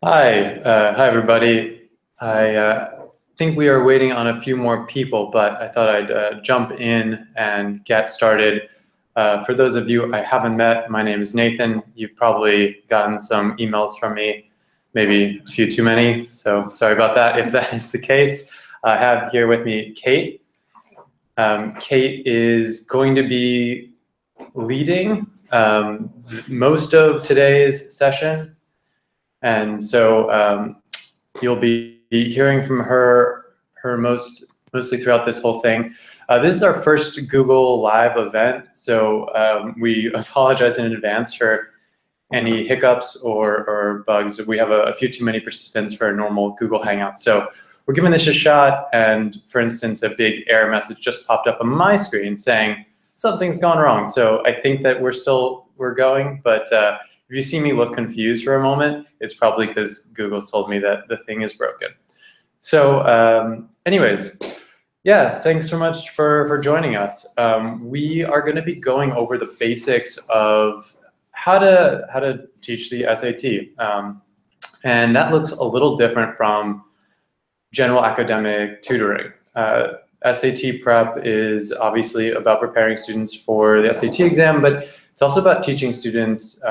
Hi everybody. I think we are waiting on a few more people, but I thought I'd jump in and get started. For those of you I haven't met, my name is Nathan. You've probably gotten some emails from me, maybe a few too many, so sorry about that if that is the case. I have here with me Kate. Kate is going to be leading most of today's session. And so you'll be hearing from her mostly throughout this whole thing. This is our first Google Live event, so we apologize in advance for any hiccups or bugs. We have a few too many participants for a normal Google Hangout. So we're giving this a shot, and for instance, a big error message just popped up on my screen saying something's gone wrong. So I think that we're going, but if you see me look confused for a moment, it's probably because Google's told me that the thing is broken. So anyways, yeah, thanks so much for joining us. We are going to be going over the basics of how to teach the SAT. And that looks a little different from general academic tutoring. SAT prep is obviously about preparing students for the SAT exam, but it's also about teaching students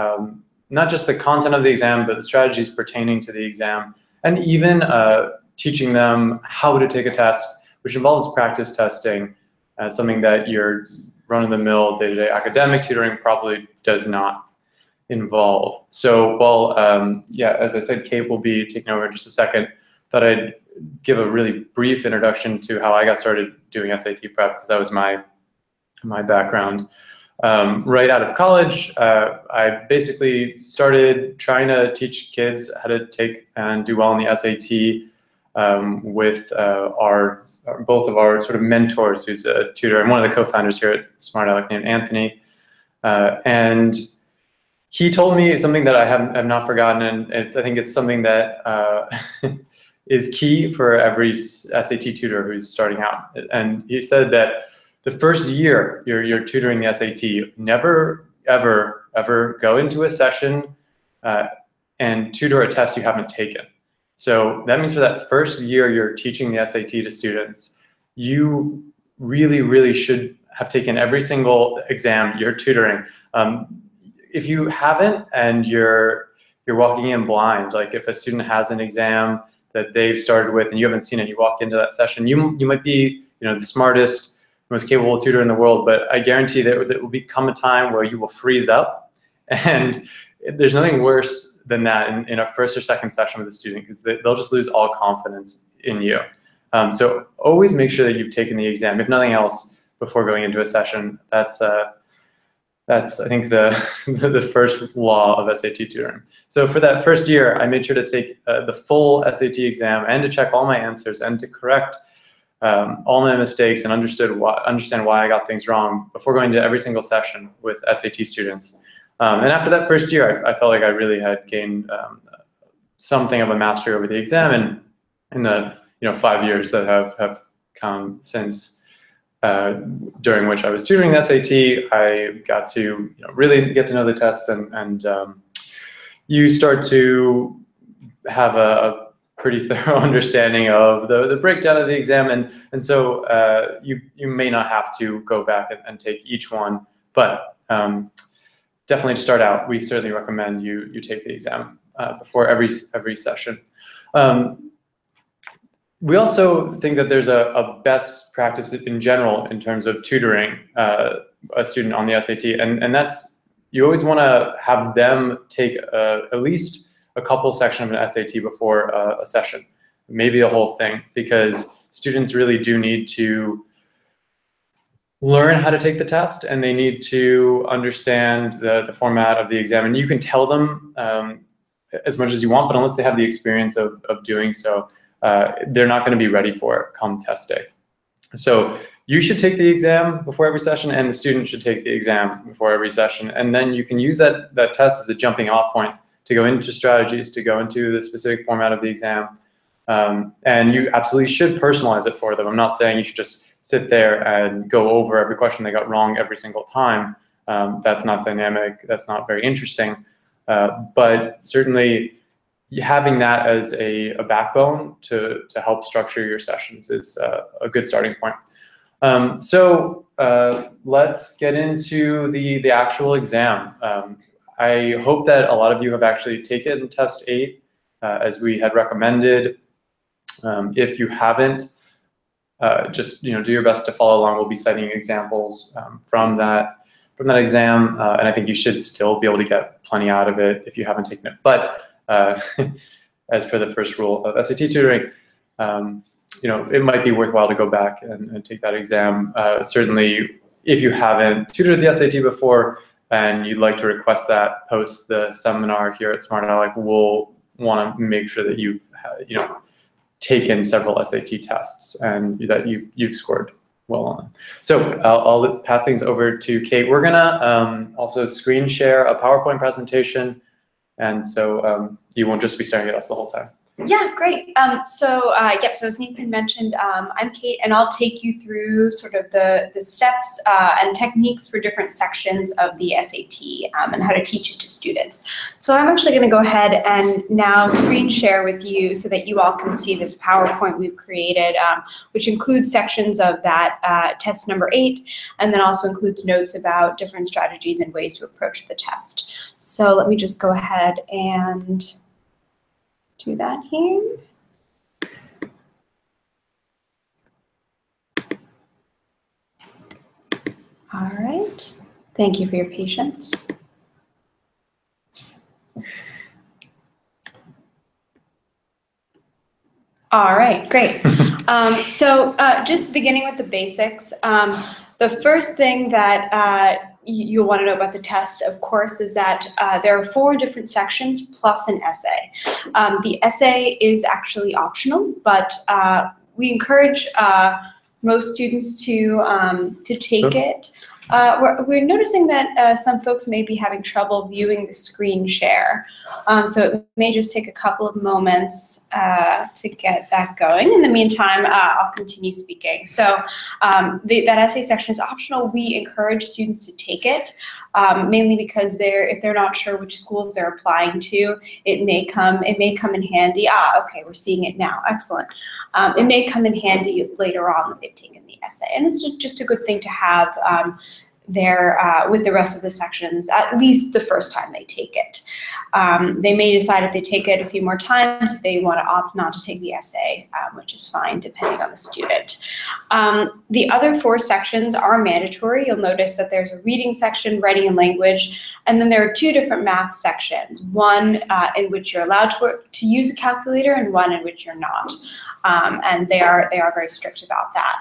not just the content of the exam, but the strategies pertaining to the exam, and even teaching them how to take a test, which involves practice testing, something that your run-of-the-mill day-to-day academic tutoring probably does not involve. So while, yeah, as I said, Kate will be taking over in just a second, thought I'd give a really brief introduction to how I got started doing SAT prep, because that was my background. Right out of college, I basically started trying to teach kids how to take and do well in the SAT with both of our sort of mentors, who's a tutor and one of the co-founders here at SmartAlec named Anthony. And he told me something that I have not forgotten, and I think it's something that is key for every SAT tutor who's starting out. And he said that the first year you're tutoring the SAT, never, ever go into a session and tutor a test you haven't taken. So that means for that first year you're teaching the SAT to students, you really should have taken every single exam you're tutoring. If you haven't and you're walking in blind, like if a student has an exam that they've started with and you haven't seen it, you walk into that session, you might be the smartest, most capable tutor in the world, but I guarantee that there will become a time where you will freeze up, and there's nothing worse than that in a first or second session with a student, because they'll just lose all confidence in you. So always make sure that you've taken the exam, if nothing else, before going into a session. That's I think the first law of SAT tutoring. So for that first year, I made sure to take the full SAT exam and to check all my answers and to correct all my mistakes and understand why I got things wrong before going to every single session with SAT students. And after that first year, I felt like I really had gained something of a mastery over the exam, and in the 5 years that have come since, during which I was tutoring the SAT, I got to really get to know the test, and you start to have a pretty thorough understanding of the breakdown of the exam, and so you may not have to go back and take each one, but definitely to start out, we certainly recommend you take the exam before every session. We also think that there's a best practice in general in terms of tutoring a student on the SAT, and that's you always want to have them take at least a couple sections of an SAT before a session, maybe the whole thing, because students really do need to learn how to take the test, and they need to understand the format of the exam. And you can tell them as much as you want, but unless they have the experience of doing so, they're not going to be ready for it come test day. So you should take the exam before every session, and the student should take the exam before every session, and then you can use that test as a jumping off point to go into strategies, to go into the specific format of the exam. And you absolutely should personalize it for them. I'm not saying you should just sit there and go over every question they got wrong every single time. That's not dynamic, that's not very interesting. But certainly having that as a backbone to help structure your sessions is a good starting point. So let's get into the actual exam. I hope that a lot of you have actually taken Test 8 as we had recommended. If you haven't, just do your best to follow along. We'll be citing examples from that exam, and I think you should still be able to get plenty out of it if you haven't taken it. But as per the first rule of SAT tutoring, it might be worthwhile to go back and take that exam. Certainly, if you haven't tutored the SAT before and you'd like to request that post the seminar here at Smart Aleck, we'll want to make sure that you've taken several SAT tests and that you've scored well on them. So I'll pass things over to Kate. We're gonna also screen share a PowerPoint presentation, and so you won't just be staring at us the whole time. Yeah, great. So as Nathan mentioned, I'm Kate, and I'll take you through sort of the steps and techniques for different sections of the SAT and how to teach it to students. So I'm actually going to go ahead and now screen share with you so that you all can see this PowerPoint we've created, which includes sections of that test number 8, and then also includes notes about different strategies and ways to approach the test. So let me just go ahead and do that here. All right. Thank you for your patience. All right, great. So just beginning with the basics, the first thing that you'll want to know about the test, of course, is that there are 4 different sections plus an essay. The essay is actually optional, but we encourage most students to take it. We're noticing that some folks may be having trouble viewing the screen share. So it may just take a couple of moments to get that going. In the meantime, I'll continue speaking. So that essay section is optional. We encourage students to take it, mainly because if they're not sure which schools they're applying to, it may come in handy. Okay, we're seeing it now. Excellent. It may come in handy later on when they've taken the essay, and it's just a good thing to have there with the rest of the sections, at least the first time they take it. They may decide if they take it a few more times, they want to opt not to take the essay, which is fine depending on the student. The other 4 sections are mandatory. You'll notice that there's a reading section, writing and language, and then there are 2 different math sections, one in which you're allowed to use a calculator and one in which you're not. And they are very strict about that.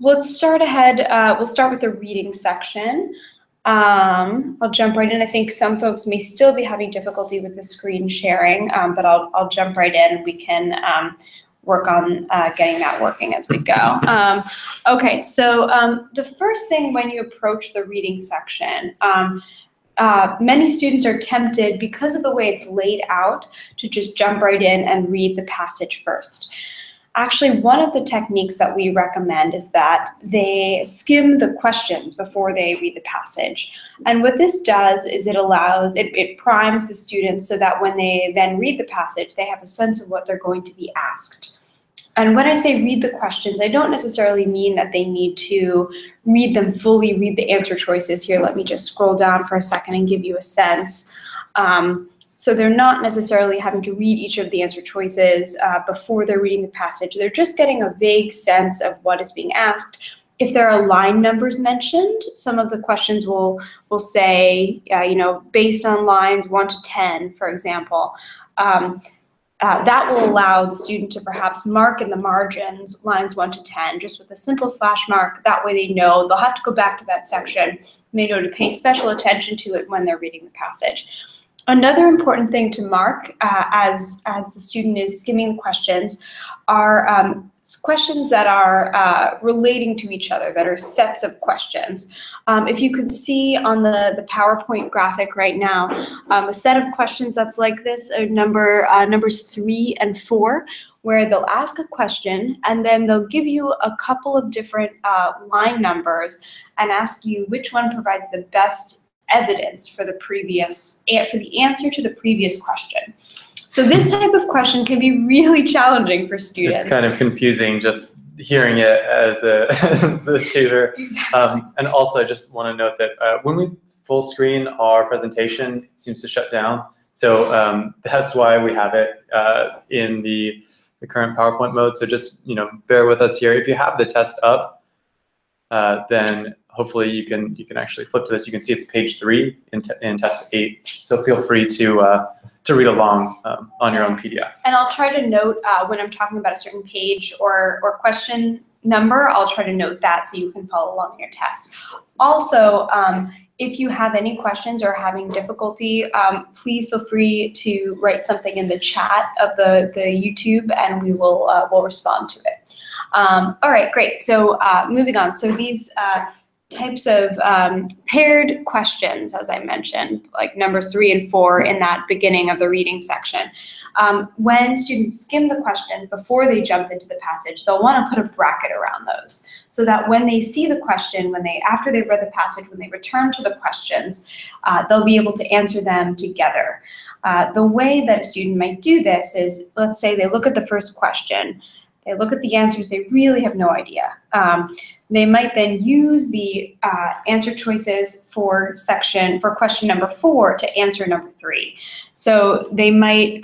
Let's start ahead. We'll start with the reading section. I'll jump right in. I think some folks may still be having difficulty with the screen sharing, but I'll jump right in. We can work on getting that working as we go. Okay, so the first thing when you approach the reading section, many students are tempted, because of the way it's laid out, to just jump right in and read the passage first. Actually, one of the techniques that we recommend is that they skim the questions before they read the passage. And what this does is it primes the students so that when they then read the passage, they have a sense of what they're going to be asked. And when I say read the questions, I don't necessarily mean that they need to read them fully, read the answer choices. Here, let me just scroll down for a second and give you a sense. So they're not necessarily having to read each of the answer choices before they're reading the passage. They're just getting a vague sense of what is being asked. If there are line numbers mentioned, some of the questions will say, based on lines 1 to 10, for example. That will allow the student to perhaps mark in the margins lines 1 to 10, just with a simple slash mark. That way they know they'll have to go back to that section, and they know to pay special attention to it when they're reading the passage. Another important thing to mark as the student is skimming the questions are questions that are relating to each other, that are sets of questions. If you can see on the PowerPoint graphic right now, a set of questions that's like this are numbers 3 and 4, where they'll ask a question and then they'll give you a couple of different line numbers and ask you which one provides the best evidence for the answer to the previous question. So this type of question can be really challenging for students. It's kind of confusing just hearing it as a tutor. Exactly. And also, I just want to note that when we full screen our presentation, it seems to shut down. So that's why we have it in the current PowerPoint mode. So just bear with us here. If you have the test up, then hopefully you can actually flip to this. You can see it's page 3 in test 8. So feel free to read along on your own PDF. And I'll try to note when I'm talking about a certain page or question number, I'll try to note that so you can follow along in your test. Also, if you have any questions or having difficulty, please feel free to write something in the chat of the YouTube, and we will we'll respond to it. All right, great. So moving on. So these types of paired questions, as I mentioned, like numbers 3 and 4 in that beginning of the reading section. When students skim the question before they jump into the passage, they'll want to put a bracket around those so that when they see the question, after they've read the passage, when they return to the questions, they'll be able to answer them together. The way that a student might do this is, let's say they look at the first question, they look at the answers, they really have no idea. They might then use the answer choices for question number 4 to answer number 3. So they might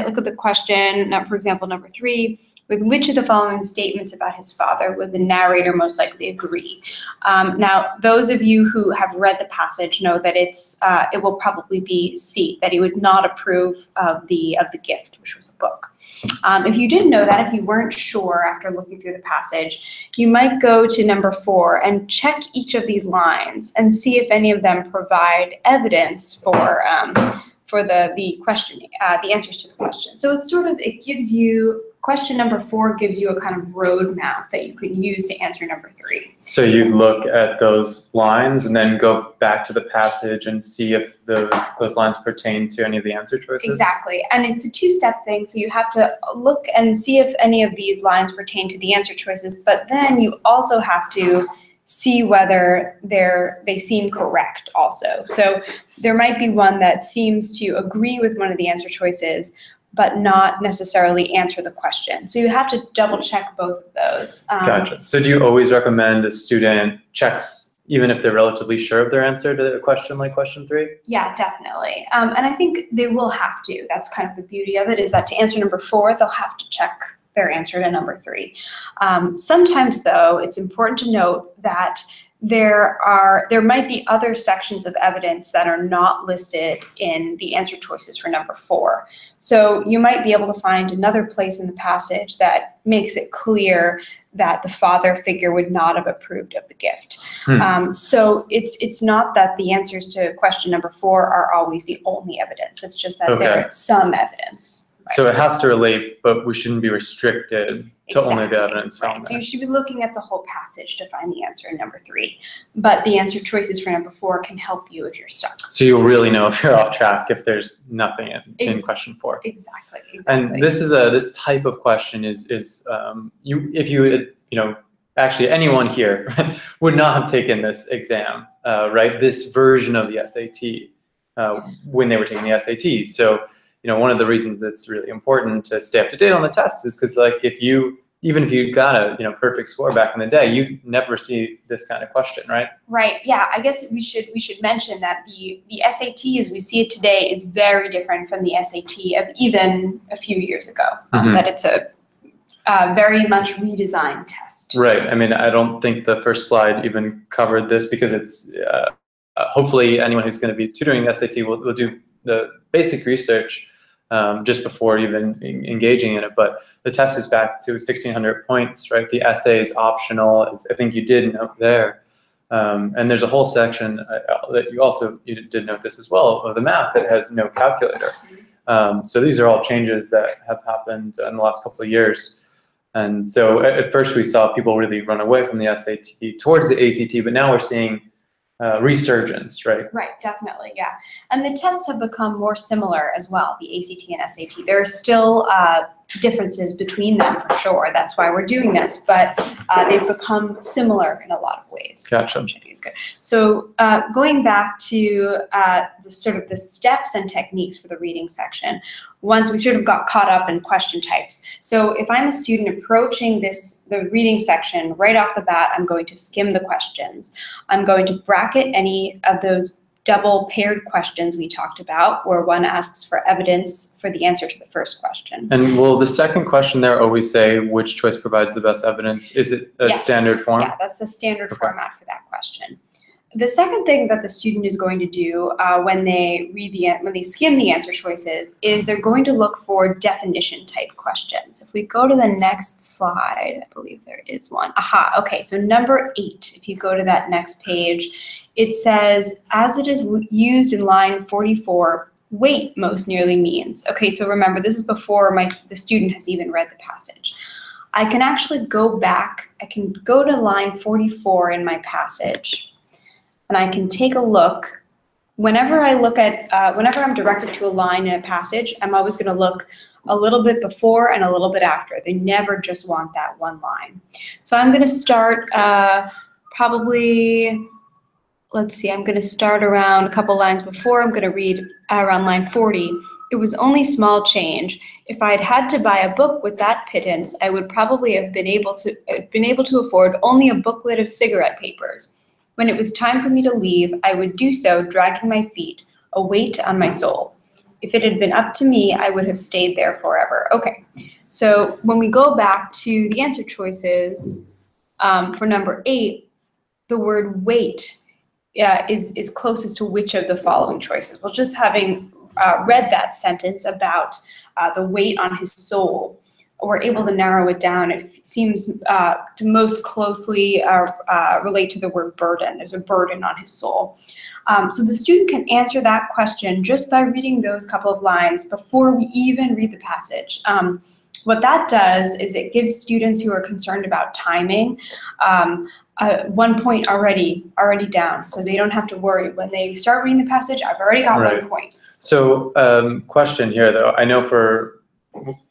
look at the question, for example, number 3, with which of the following statements about his father would the narrator most likely agree? Now, those of you who have read the passage know that it will probably be C, that he would not approve of the gift, which was a book. If you didn't know that, if you weren't sure after looking through the passage, you might go to number 4 and check each of these lines and see if any of them provide evidence for the question, the answers to the question. So it gives you, question number 4 gives you a kind of roadmap that you can use to answer number 3. So you look at those lines and then go back to the passage and see if those lines pertain to any of the answer choices? Exactly, and it's a 2-step thing, so you have to look and see if any of these lines pertain to the answer choices, but then you also have to see whether they seem correct also. So there might be one that seems to agree with one of the answer choices, but not necessarily answer the question. So you have to double check both of those. Gotcha. So do you always recommend a student checks, even if they're relatively sure of their answer to a question like question 3? Yeah, definitely. And I think they will have to. That's kind of the beauty of it, is that to answer number 4, they'll have to check their answer to number 3. Sometimes, though, it's important to note that there might be other sections of evidence that are not listed in the answer choices for number 4. So you might be able to find another place in the passage that makes it clear that the father figure would not have approved of the gift. So it's not that the answers to question number 4 are always the only evidence. It's just that there is some evidence. Right. So it has to relate, but we shouldn't be restricted to only the evidence found So there. you should be looking at the whole passage to find the answer in number 3. But the answer choices for number 4 can help you if you're stuck. So you'll really know if you're off track if there's nothing in question 4. Exactly. And this type of question is actually anyone here would not have taken this exam, right? This version of the SAT when they were taking the SAT. So one of the reasons it's really important to stay up to date on the test is because, like, even if you got a perfect score back in the day, you never see this kind of question, right? Right. Yeah. I guess we should mention that the SAT as we see it today is very different from the SAT of even a few years ago. That it's a very much redesigned test. Right. I mean, I don't think the first slide even covered this because it's hopefully anyone who's going to be tutoring the SAT will do the basic research just before even engaging in it. But the test is back to 1,600 points, right? The essay is optional, as I think you did note there. And there's a whole section that you did note this as well, of the math that has no calculator. So these are all changes that have happened in the last couple of years. And so at first we saw people really run away from the SAT towards the ACT, but now we're seeing resurgence, right? Right, definitely, yeah. And the tests have become more similar as well, the ACT and SAT. There are still differences between them for sure. That's why we're doing this, but they've become similar in a lot of ways. Gotcha. Which I think is good. So going back to the steps and techniques for the reading section, once we sort of got caught up in question types. So if I'm a student approaching the reading section right off the bat, I'm going to skim the questions. I'm going to bracket any of those double paired questions we talked about, where one asks for evidence for the answer to the first question. And will the second question there always say which choice provides the best evidence? Is it a Yes. standard form? Yeah, that's the standard format for that question. The second thing that the student is going to do when they skim the answer choices is they're going to look for definition type questions. If we go to the next slide, I believe there is one. Aha, okay, so number 8, if you go to that next page, it says, as it is used in line 44, wait most nearly means. Okay, so remember, this is before the student has even read the passage. I can actually go back, I can go to line 44 in my passage, and I can take a look. Whenever I'm directed to a line in a passage, I'm always going to look a little bit before and a little bit after. They never just want that one line. So I'm going to start probably, let's see, I'm going to start around a couple lines before. I'm going to read around line 40. It was only small change. If I had had to buy a book with that pittance, I would probably have been able to afford only a booklet of cigarette papers. When it was time for me to leave, I would do so, dragging my feet, a weight on my soul. If it had been up to me, I would have stayed there forever. Okay, so when we go back to the answer choices for number 8, the word weight is closest to which of the following choices? Well, just having read that sentence about the weight on his soul, we're able to narrow it down. It seems to most closely relate to the word burden. There's a burden on his soul. So the student can answer that question just by reading those couple of lines before we even read the passage. What that does is it gives students who are concerned about timing 1 point already down, so they don't have to worry. When they start reading the passage, I've already got Right. 1 point. So question here though, I know for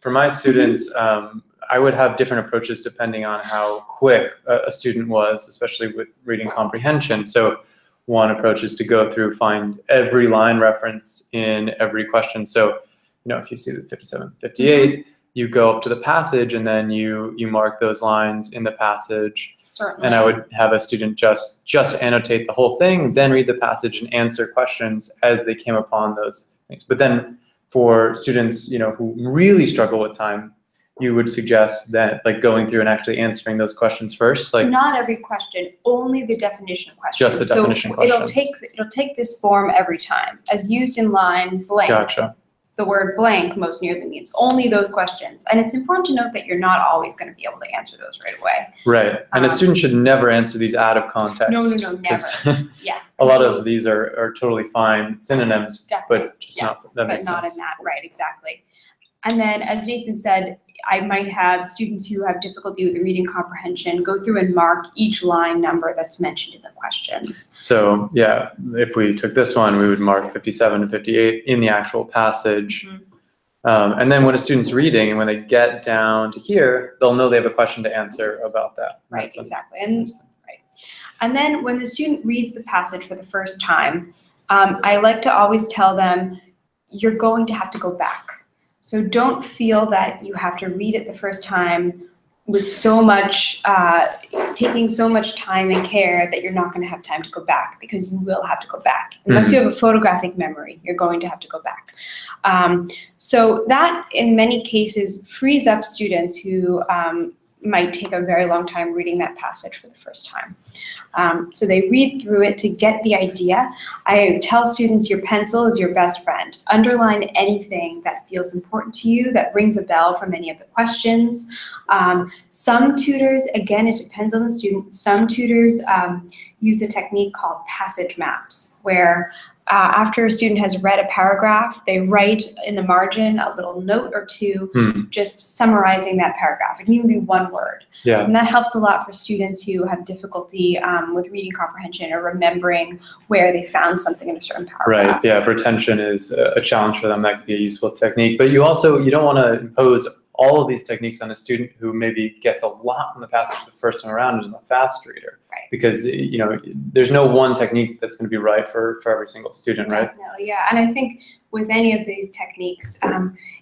my students, I would have different approaches depending on how quick a student was, especially with reading comprehension. So one approach is to go through, find every line reference in every question. So, if you see the 57, 58, you go up to the passage and then you mark those lines in the passage. Certainly. And I would have a student just annotate the whole thing, then read the passage and answer questions as they came upon those things. But then for students, who really struggle with time, you would suggest that going through and actually answering those questions first, not every question, only the definition questions. Just the definition questions. It'll take this form every time, as used in line blank. Gotcha. The word blank most nearly means only those questions, and it's important to note that you're not always going to be able to answer those right away. Right, and a student should never answer these out of context. No, never. Yeah. A lot of these are totally fine synonyms, Definitely. but just not that makes But not sense. in that, right, exactly. And then, as Nathan said, I might have students who have difficulty with the reading comprehension go through and mark each line number that's mentioned in the questions. So yeah, if we took this one, we would mark 57 and 58 in the actual passage. And then when a student's reading and when they get down to here, they'll know they have a question to answer about that. Right, exactly. And then when the student reads the passage for the first time, I like to always tell them, you're going to have to go back. So don't feel that you have to read it the first time with so much, taking so much time and care that you're not going to have time to go back, because you will have to go back. Unless you have a photographic memory, you're going to have to go back. So that, in many cases, frees up students who might take a very long time reading that passage for the first time. So they read through it to get the idea. I tell students your pencil is your best friend. Underline anything that feels important to you, that rings a bell from any of the questions. Some tutors, again, it depends on the student, some tutors use a technique called passage maps, where after a student has read a paragraph, they write in the margin a little note or two, just summarizing that paragraph. It can even be one word. Yeah. And that helps a lot for students who have difficulty with reading comprehension or remembering where they found something in a certain paragraph. Right, yeah, if retention is a challenge for them, that could be a useful technique. But you don't want to impose all of these techniques on a student who maybe gets a lot in the passage the first time around and is a fast reader. Right. Because, you know, there's no one technique that's going to be right for every single student, right? Definitely, yeah. And I think with any of these techniques,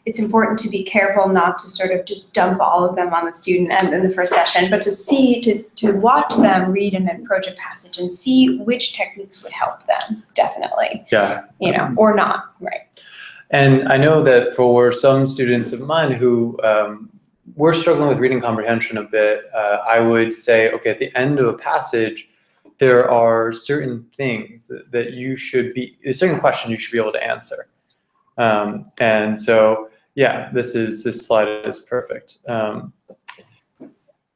it's important to be careful not to sort of just dump all of them on the student and in the first session, but to watch them read and approach a passage and see which techniques would help them, definitely. Yeah. You know, or not, right. And I know that for some students of mine who were struggling with reading comprehension a bit, I would say, okay, at the end of a passage, there are certain things that you should be, a certain question you should be able to answer. And so, yeah, this slide is perfect.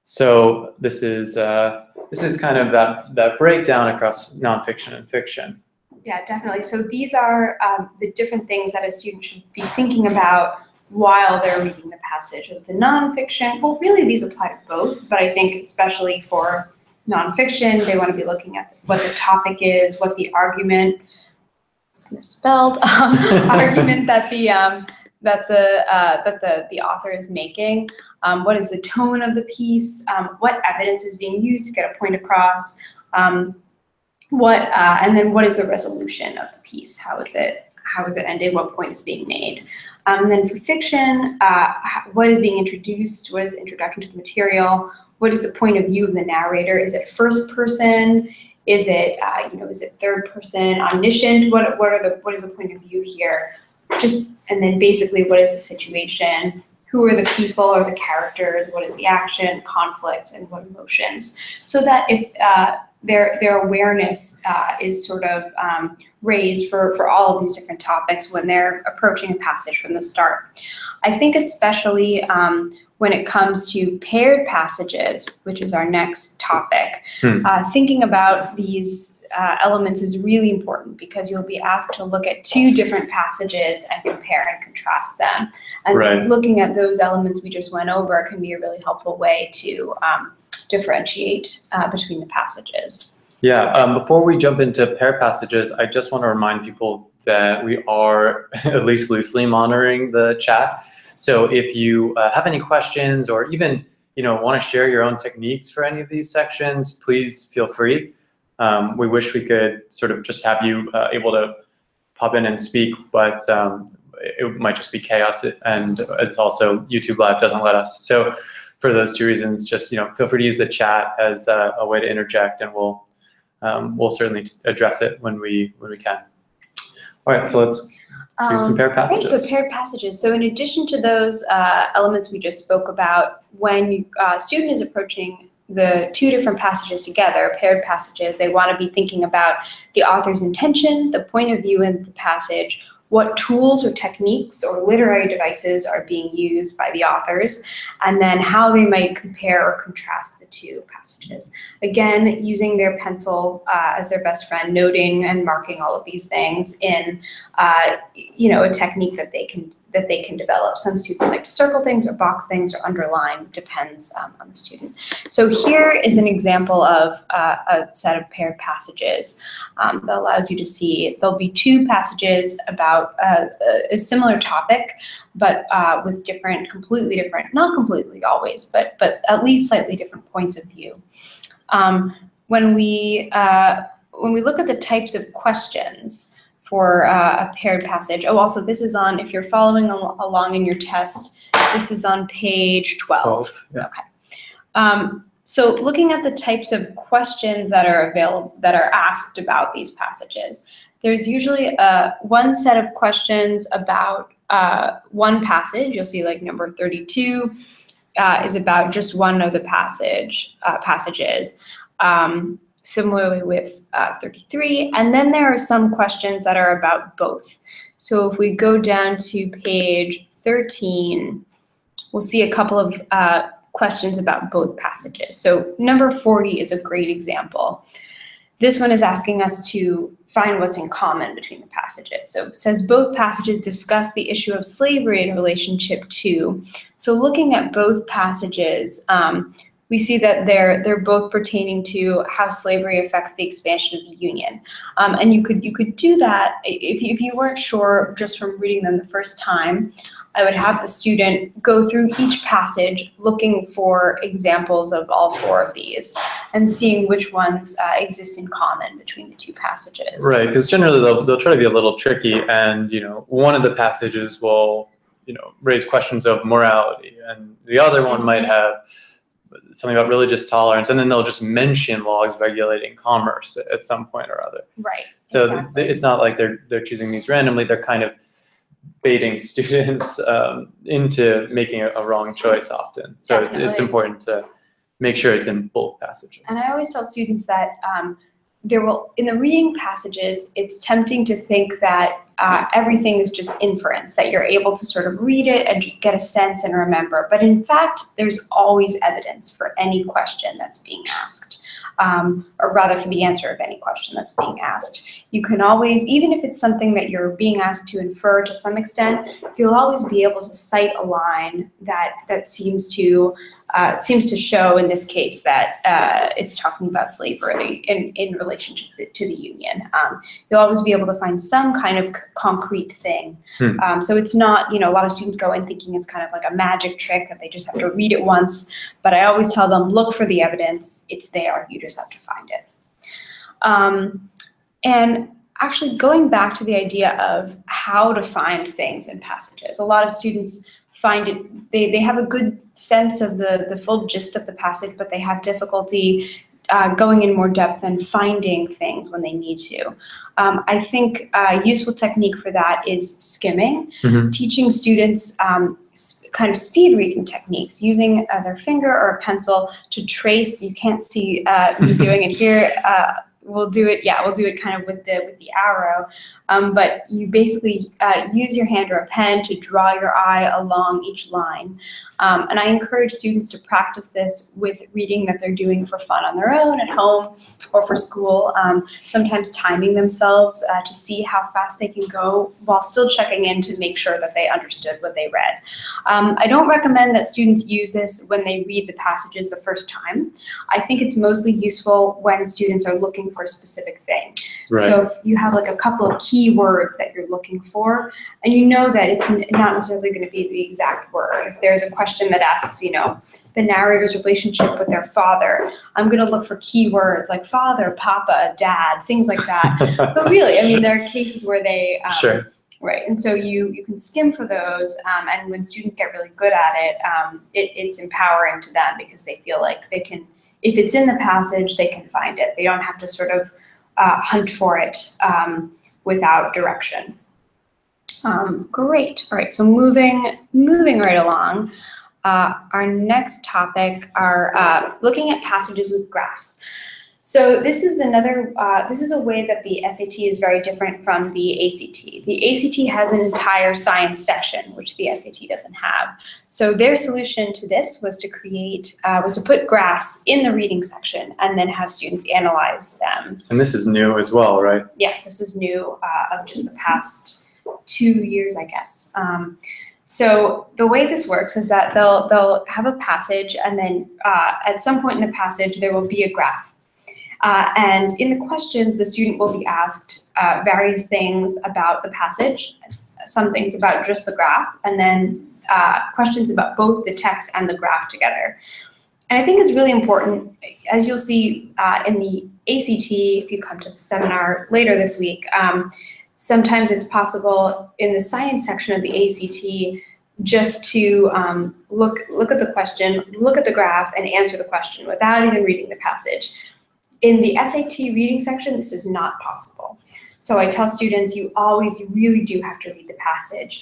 So this is kind of that breakdown across nonfiction and fiction. Yeah, definitely. So these are the different things that a student should be thinking about while they're reading the passage. If it's a nonfiction, well, really these apply to both, but I think especially for nonfiction, they want to be looking at what the topic is, what the argument, it's misspelled, argument that the author is making, what is the tone of the piece, what evidence is being used to get a point across, and then what is the resolution of the piece? How is it ended? What point is being made? And then for fiction, what is being introduced? What is the introduction to the material? What is the point of view of the narrator? Is it first person? Is it is it third person? Omniscient? What is the point of view here? And then basically, what is the situation? Who are the people or the characters? What is the action, conflict, and what emotions? So that if their awareness is sort of raised for all of these different topics when they're approaching a passage from the start. I think especially when it comes to paired passages, which is our next topic, thinking about these elements is really important because you'll be asked to look at two different passages and compare and contrast them. And looking at those elements we just went over can be a really helpful way to differentiate between the passages. Yeah, before we jump into pair passages, I just want to remind people that we are at least loosely monitoring the chat. So if you have any questions or even want to share your own techniques for any of these sections, please feel free. We wish we could sort of just have you able to pop in and speak, but it might just be chaos, and it's also YouTube Live doesn't let us. So for those two reasons, just feel free to use the chat as a way to interject, and we'll certainly address it when we can. All right, so let's do some paired passages. Right, so paired passages. So in addition to those elements we just spoke about, when a student is approaching the two different passages together, paired passages, they want to be thinking about the author's intention, the point of view in the passage, what tools or techniques or literary devices are being used by the authors, and then how they might compare or contrast the two passages. Again, using their pencil as their best friend, noting and marking all of these things in a technique that they can develop. Some students like to circle things or box things or underline, depends on the student. So here is an example of a set of paired passages that allows you to see there'll be two passages about a similar topic, but with completely different, not completely always, but at least slightly different points of view. When we look at the types of questions for a paired passage. Oh, also this is on, if you're following along in your test, this is on page 12. Yeah. Okay. So looking at the types of questions that are available, that are asked about these passages, there's usually one set of questions about one passage. You'll see like number 32 is about just one of the passages. Similarly with 33, and then there are some questions that are about both. So if we go down to page 13, we'll see a couple of questions about both passages. So number 40 is a great example. This one is asking us to find what's in common between the passages. So it says both passages discuss the issue of slavery in relationship to. So looking at both passages, we see that they're both pertaining to how slavery affects the expansion of the Union. And you could do that if you weren't sure just from reading them the first time. I would have the student go through each passage looking for examples of all four of these and seeing which ones exist in common between the two passages. Right, because generally they'll try to be a little tricky, and one of the passages will raise questions of morality, and the other one might have something about religious tolerance, and then they'll just mention laws regulating commerce at some point or other. Right. So exactly. it's not like they're choosing these randomly. They're kind of baiting students into making a wrong choice often. So it's important to make sure it's in both passages. And I always tell students that in the reading passages, it's tempting to think that everything is just inference, that you're able to sort of read it and just get a sense and remember. But in fact, there's always evidence for any question that's being asked. Or rather for the answer of any question that's being asked. You can always, even if it's something that you're being asked to infer to some extent, you'll always be able to cite a line that seems to show in this case that it's talking about slavery in relationship to the Union. You'll always be able to find some kind of concrete thing. So it's not, a lot of students go in thinking it's kind of like a magic trick that they just have to read it once, but I always tell them, look for the evidence, it's there, you just have to find it. And actually going back to the idea of how to find things in passages, a lot of students find it, they have a good sense of the full gist of the passage, but they have difficulty going in more depth and finding things when they need to. I think a useful technique for that is skimming, teaching students kind of speed reading techniques, using their finger or a pencil to trace. You can't see me doing it here. We'll do it kind of with the arrow. But you basically use your hand or a pen to draw your eye along each line. And I encourage students to practice this with reading that they're doing for fun on their own at home or for school, sometimes timing themselves to see how fast they can go while still checking in to make sure that they understood what they read. I don't recommend that students use this when they read the passages the first time. I think it's mostly useful when students are looking for a specific thing. Right. So if you have like a couple of key words that you're looking for, and you know that it's not necessarily going to be the exact word. If there's a question that asks, the narrator's relationship with their father, I'm going to look for key words like father, papa, dad, things like that. But really, there are cases where they, Sure. Right, and so you can skim for those, and when students get really good at it, it's empowering to them because they feel like they can, if it's in the passage, they can find it. They don't have to sort of hunt for it without direction. Great. All right. So moving right along, our next topic are looking at passages with graphs. So this is a way that the SAT is very different from the ACT. The ACT has an entire science section, which the SAT doesn't have. So their solution to this was to put graphs in the reading section and then have students analyze them. And this is new as well, right? Yes, this is new of just the past 2 years, I guess. So the way this works is that they'll have a passage, and then at some point in the passage there will be a graph. And in the questions, the student will be asked various things about the passage, some things about just the graph, and then questions about both the text and the graph together. And I think it's really important, as you'll see in the ACT, if you come to the seminar later this week, sometimes it's possible in the science section of the ACT just to look at the question, look at the graph, and answer the question without even reading the passage. In the SAT reading section, this is not possible. So I tell students, you really do have to read the passage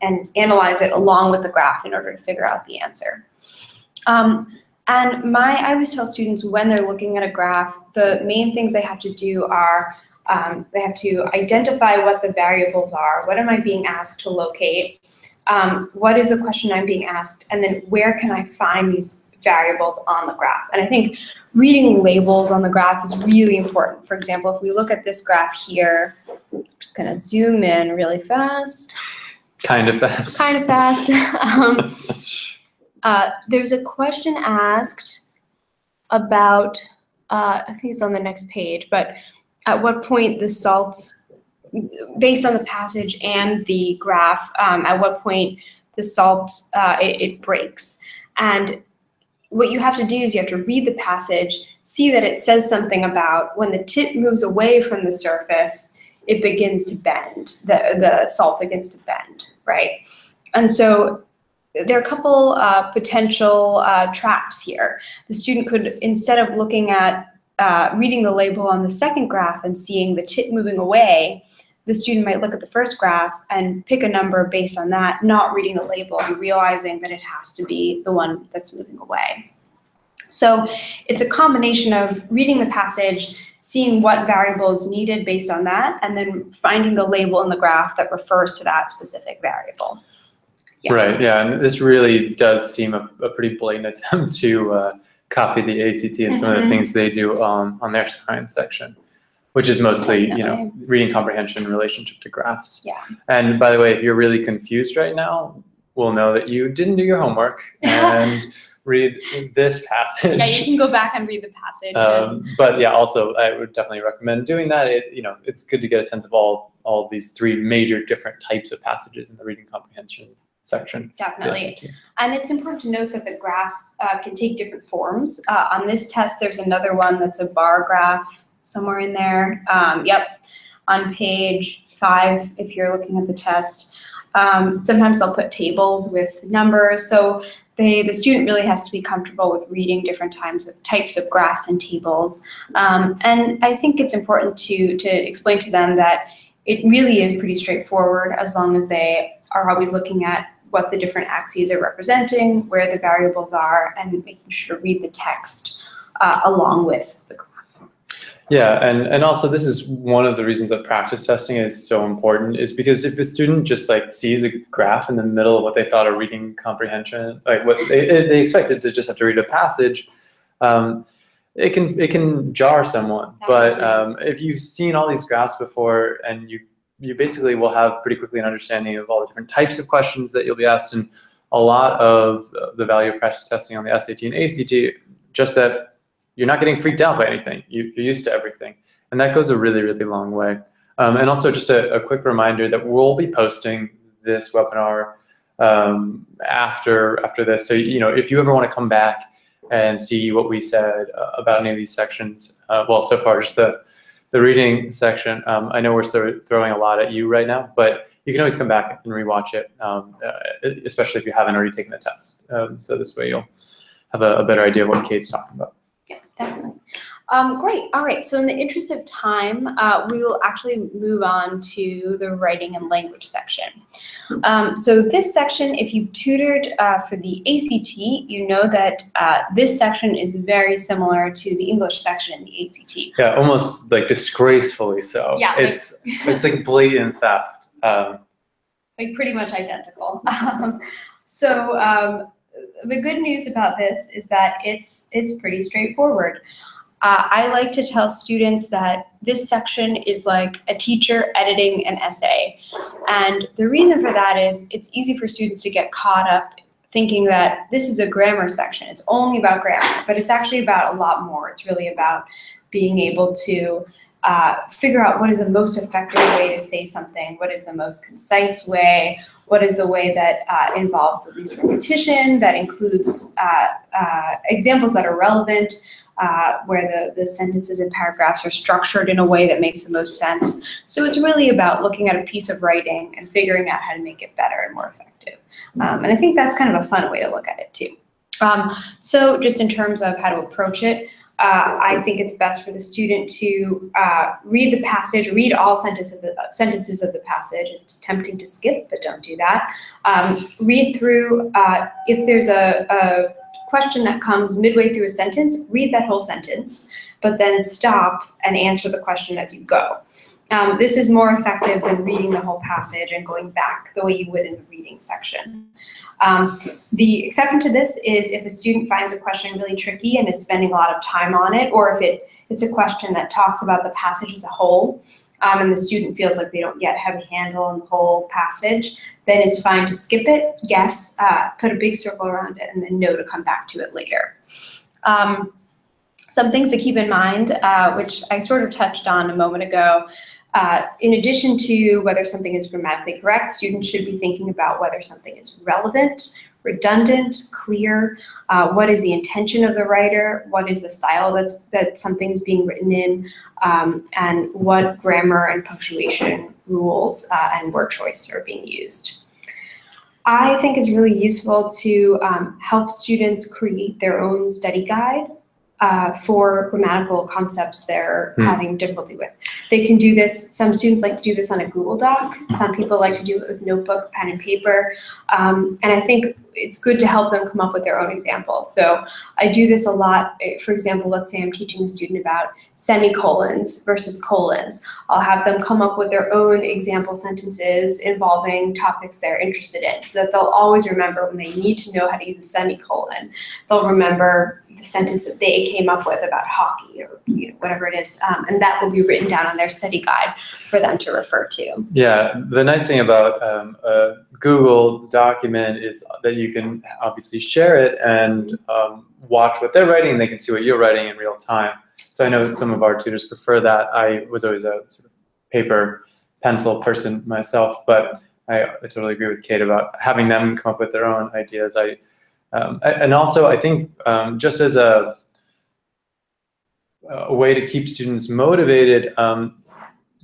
and analyze it along with the graph in order to figure out the answer. And I always tell students when they're looking at a graph, the main things they have to do are they have to identify what the variables are, what am I being asked to locate, what is the question I'm being asked, and then where can I find these variables on the graph. And I think reading labels on the graph is really important. For example, if we look at this graph here, I'm just going to zoom in really fast. Kind of fast. Kind of fast. There's a question asked about, I think it's on the next page, but at what point the salts, based on the passage and the graph, at what point the salt, it breaks. And what you have to do is you have to read the passage, see that it says something about when the tip moves away from the surface, it begins to bend, the salt begins to bend, right? And so there are a couple potential traps here. The student could, instead of looking at reading the label on the second graph and seeing the tip moving away, the student might look at the first graph and pick a number based on that, not reading the label and realizing that it has to be the one that's moving away. So it's a combination of reading the passage, seeing what variable is needed based on that, and then finding the label in the graph that refers to that specific variable. Yeah. Right, yeah, and this really does seem a pretty blatant attempt to copy the ACT and some of the things they do on their science section, which is mostly, you know, reading comprehension in relationship to graphs. Yeah. And by the way, if you're really confused right now, we'll know that you didn't do your homework and read this passage. Yeah, you can go back and read the passage. But yeah, also I would definitely recommend doing that. It's good to get a sense of all these three major different types of passages in the reading comprehension section. Definitely. And it's important to note that the graphs can take different forms. On this test, there's another one that's a bar graph somewhere in there. Yep, on page 5, if you're looking at the test. Sometimes they'll put tables with numbers. So the student really has to be comfortable with reading different types of graphs and tables. And I think it's important to explain to them that it really is pretty straightforward as long as they are always looking at what the different axes are representing, where the variables are, and making sure to read the text along with the graph. Yeah, and also this is one of the reasons that practice testing is so important, is because if a student just like sees a graph in the middle of what they thought are reading comprehension, like what they expected to just have to read a passage, it can jar someone. But if you've seen all these graphs before, and you basically will have pretty quickly an understanding of all the different types of questions that you'll be asked, and a lot of the value of practice testing on the SAT and ACT, just that you're not getting freaked out by anything. You're used to everything. And that goes a really, really long way. And also just a quick reminder that we'll be posting this webinar after this. So, if you ever want to come back and see what we said about any of these sections, well, so far just the reading section, I know we're throwing a lot at you right now, but you can always come back and rewatch it, especially if you haven't already taken the test. So this way you'll have a better idea of what Kate's talking about. Yeah, definitely. Great. All right. So in the interest of time, we will actually move on to the writing and language section. So this section, if you've tutored for the ACT, you know that this section is very similar to the English section in the ACT. Yeah, almost like disgracefully so. Yeah, it's like blatant theft. Like pretty much identical. So the good news about this is that it's pretty straightforward. I like to tell students that this section is like a teacher editing an essay. And the reason for that is it's easy for students to get caught up thinking that this is a grammar section. It's only about grammar, but it's actually about a lot more. It's really about being able to figure out what is the most effective way to say something, what is the most concise way, what is the way that involves the least repetition, that includes examples that are relevant, where the sentences and paragraphs are structured in a way that makes the most sense. So it's really about looking at a piece of writing and figuring out how to make it better and more effective. And I think that's kind of a fun way to look at it too. So just in terms of how to approach it, I think it's best for the student to read the passage, read all sentences of the passage. It's tempting to skip, but don't do that. Read through, if there's a question that comes midway through a sentence, read that whole sentence, but then stop and answer the question as you go. This is more effective than reading the whole passage and going back the way you would in the reading section. The exception to this is if a student finds a question really tricky and is spending a lot of time on it, or if it's a question that talks about the passage as a whole, and the student feels like they don't yet have a handle on the whole passage, then it's fine to skip it, guess, put a big circle around it, and then know to come back to it later. Some things to keep in mind, which I sort of touched on a moment ago. In addition to whether something is grammatically correct, students should be thinking about whether something is relevant, redundant, clear, what is the intention of the writer, what is the style that something is being written in, and what grammar and punctuation rules and word choice are being used. I think it's really useful to help students create their own study guide for grammatical concepts they're having difficulty with. They can do this, some students like to do this on a Google Doc, some people like to do it with notebook, pen and paper, and I think it's good to help them come up with their own examples. So I do this a lot. For example, let's say I'm teaching a student about semicolons versus colons. I'll have them come up with their own example sentences involving topics they're interested in, so that they'll always remember when they need to know how to use a semicolon, they'll remember the sentence that they came up with about hockey or whatever it is, and that will be written down on their study guide for them to refer to. Yeah, the nice thing about a Google document is that you can obviously share it and watch what they're writing, and they can see what you're writing in real time. So I know some of our tutors prefer that. I was always a sort of paper, pencil person myself, but I totally agree with Kate about having them come up with their own ideas. And also, I think just as a way to keep students motivated,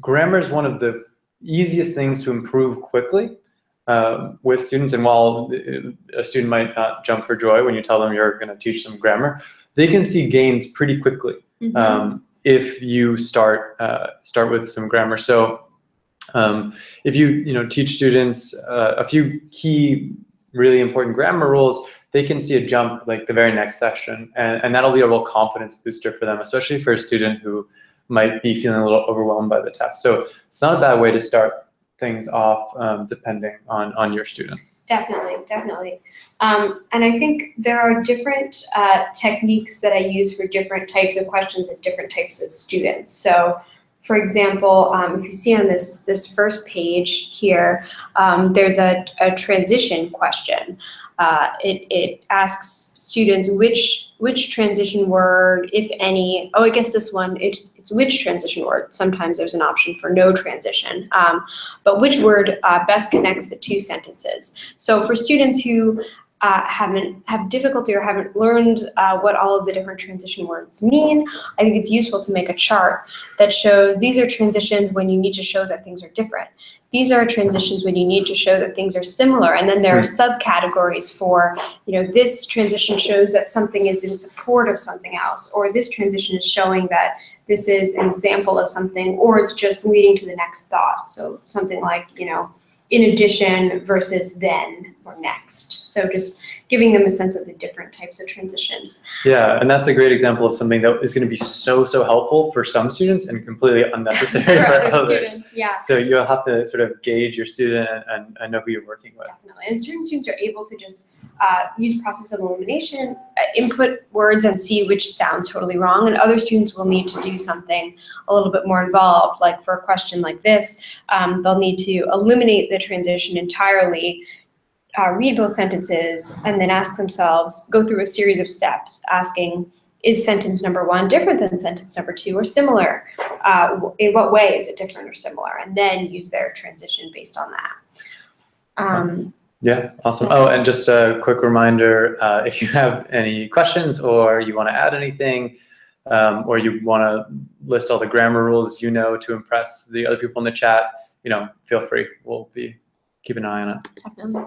grammar is one of the easiest things to improve quickly with students. And while a student might not jump for joy when you tell them you're going to teach them grammar, they can see gains pretty quickly if you start with some grammar. So if you teach students a few key, really important grammar rules, they can see a jump like the very next session, and that'll be a real confidence booster for them, especially for a student who might be feeling a little overwhelmed by the test. So it's not a bad way to start things off, depending on your student. Definitely. And I think there are different techniques that I use for different types of questions and different types of students. So for example, if you see on this first page here, there's a transition question. It asks students which transition word, if any. Oh, I guess this one, it's which transition word. Sometimes there's an option for no transition. But which word best connects the two sentences. So for students who have difficulty or haven't learned what all of the different transition words mean, I think it's useful to make a chart that shows these are transitions when you need to show that things are different. These are transitions when you need to show that things are similar, and then there are subcategories for, this transition shows that something is in support of something else, or this transition is showing that this is an example of something, or it's just leading to the next thought. So something like, in addition versus then or next. So just giving them a sense of the different types of transitions. Yeah, and that's a great example of something that is going to be so helpful for some students and completely unnecessary for others. Students, yeah. So you'll have to sort of gauge your student and know who you're working with. Definitely, and certain students are able to just use process of elimination, input words and see which sounds totally wrong, and other students will need to do something a little bit more involved. Like for a question like this, they'll need to eliminate the transition entirely, read both sentences, and then ask themselves, go through a series of steps asking, is sentence number 1 different than sentence number 2 or similar? In what way is it different or similar? And then use their transition based on that. Yeah, awesome. Oh, and just a quick reminder, if you have any questions or you want to add anything, or you want to list all the grammar rules to impress the other people in the chat, feel free. We'll be keeping an eye on it. Definitely.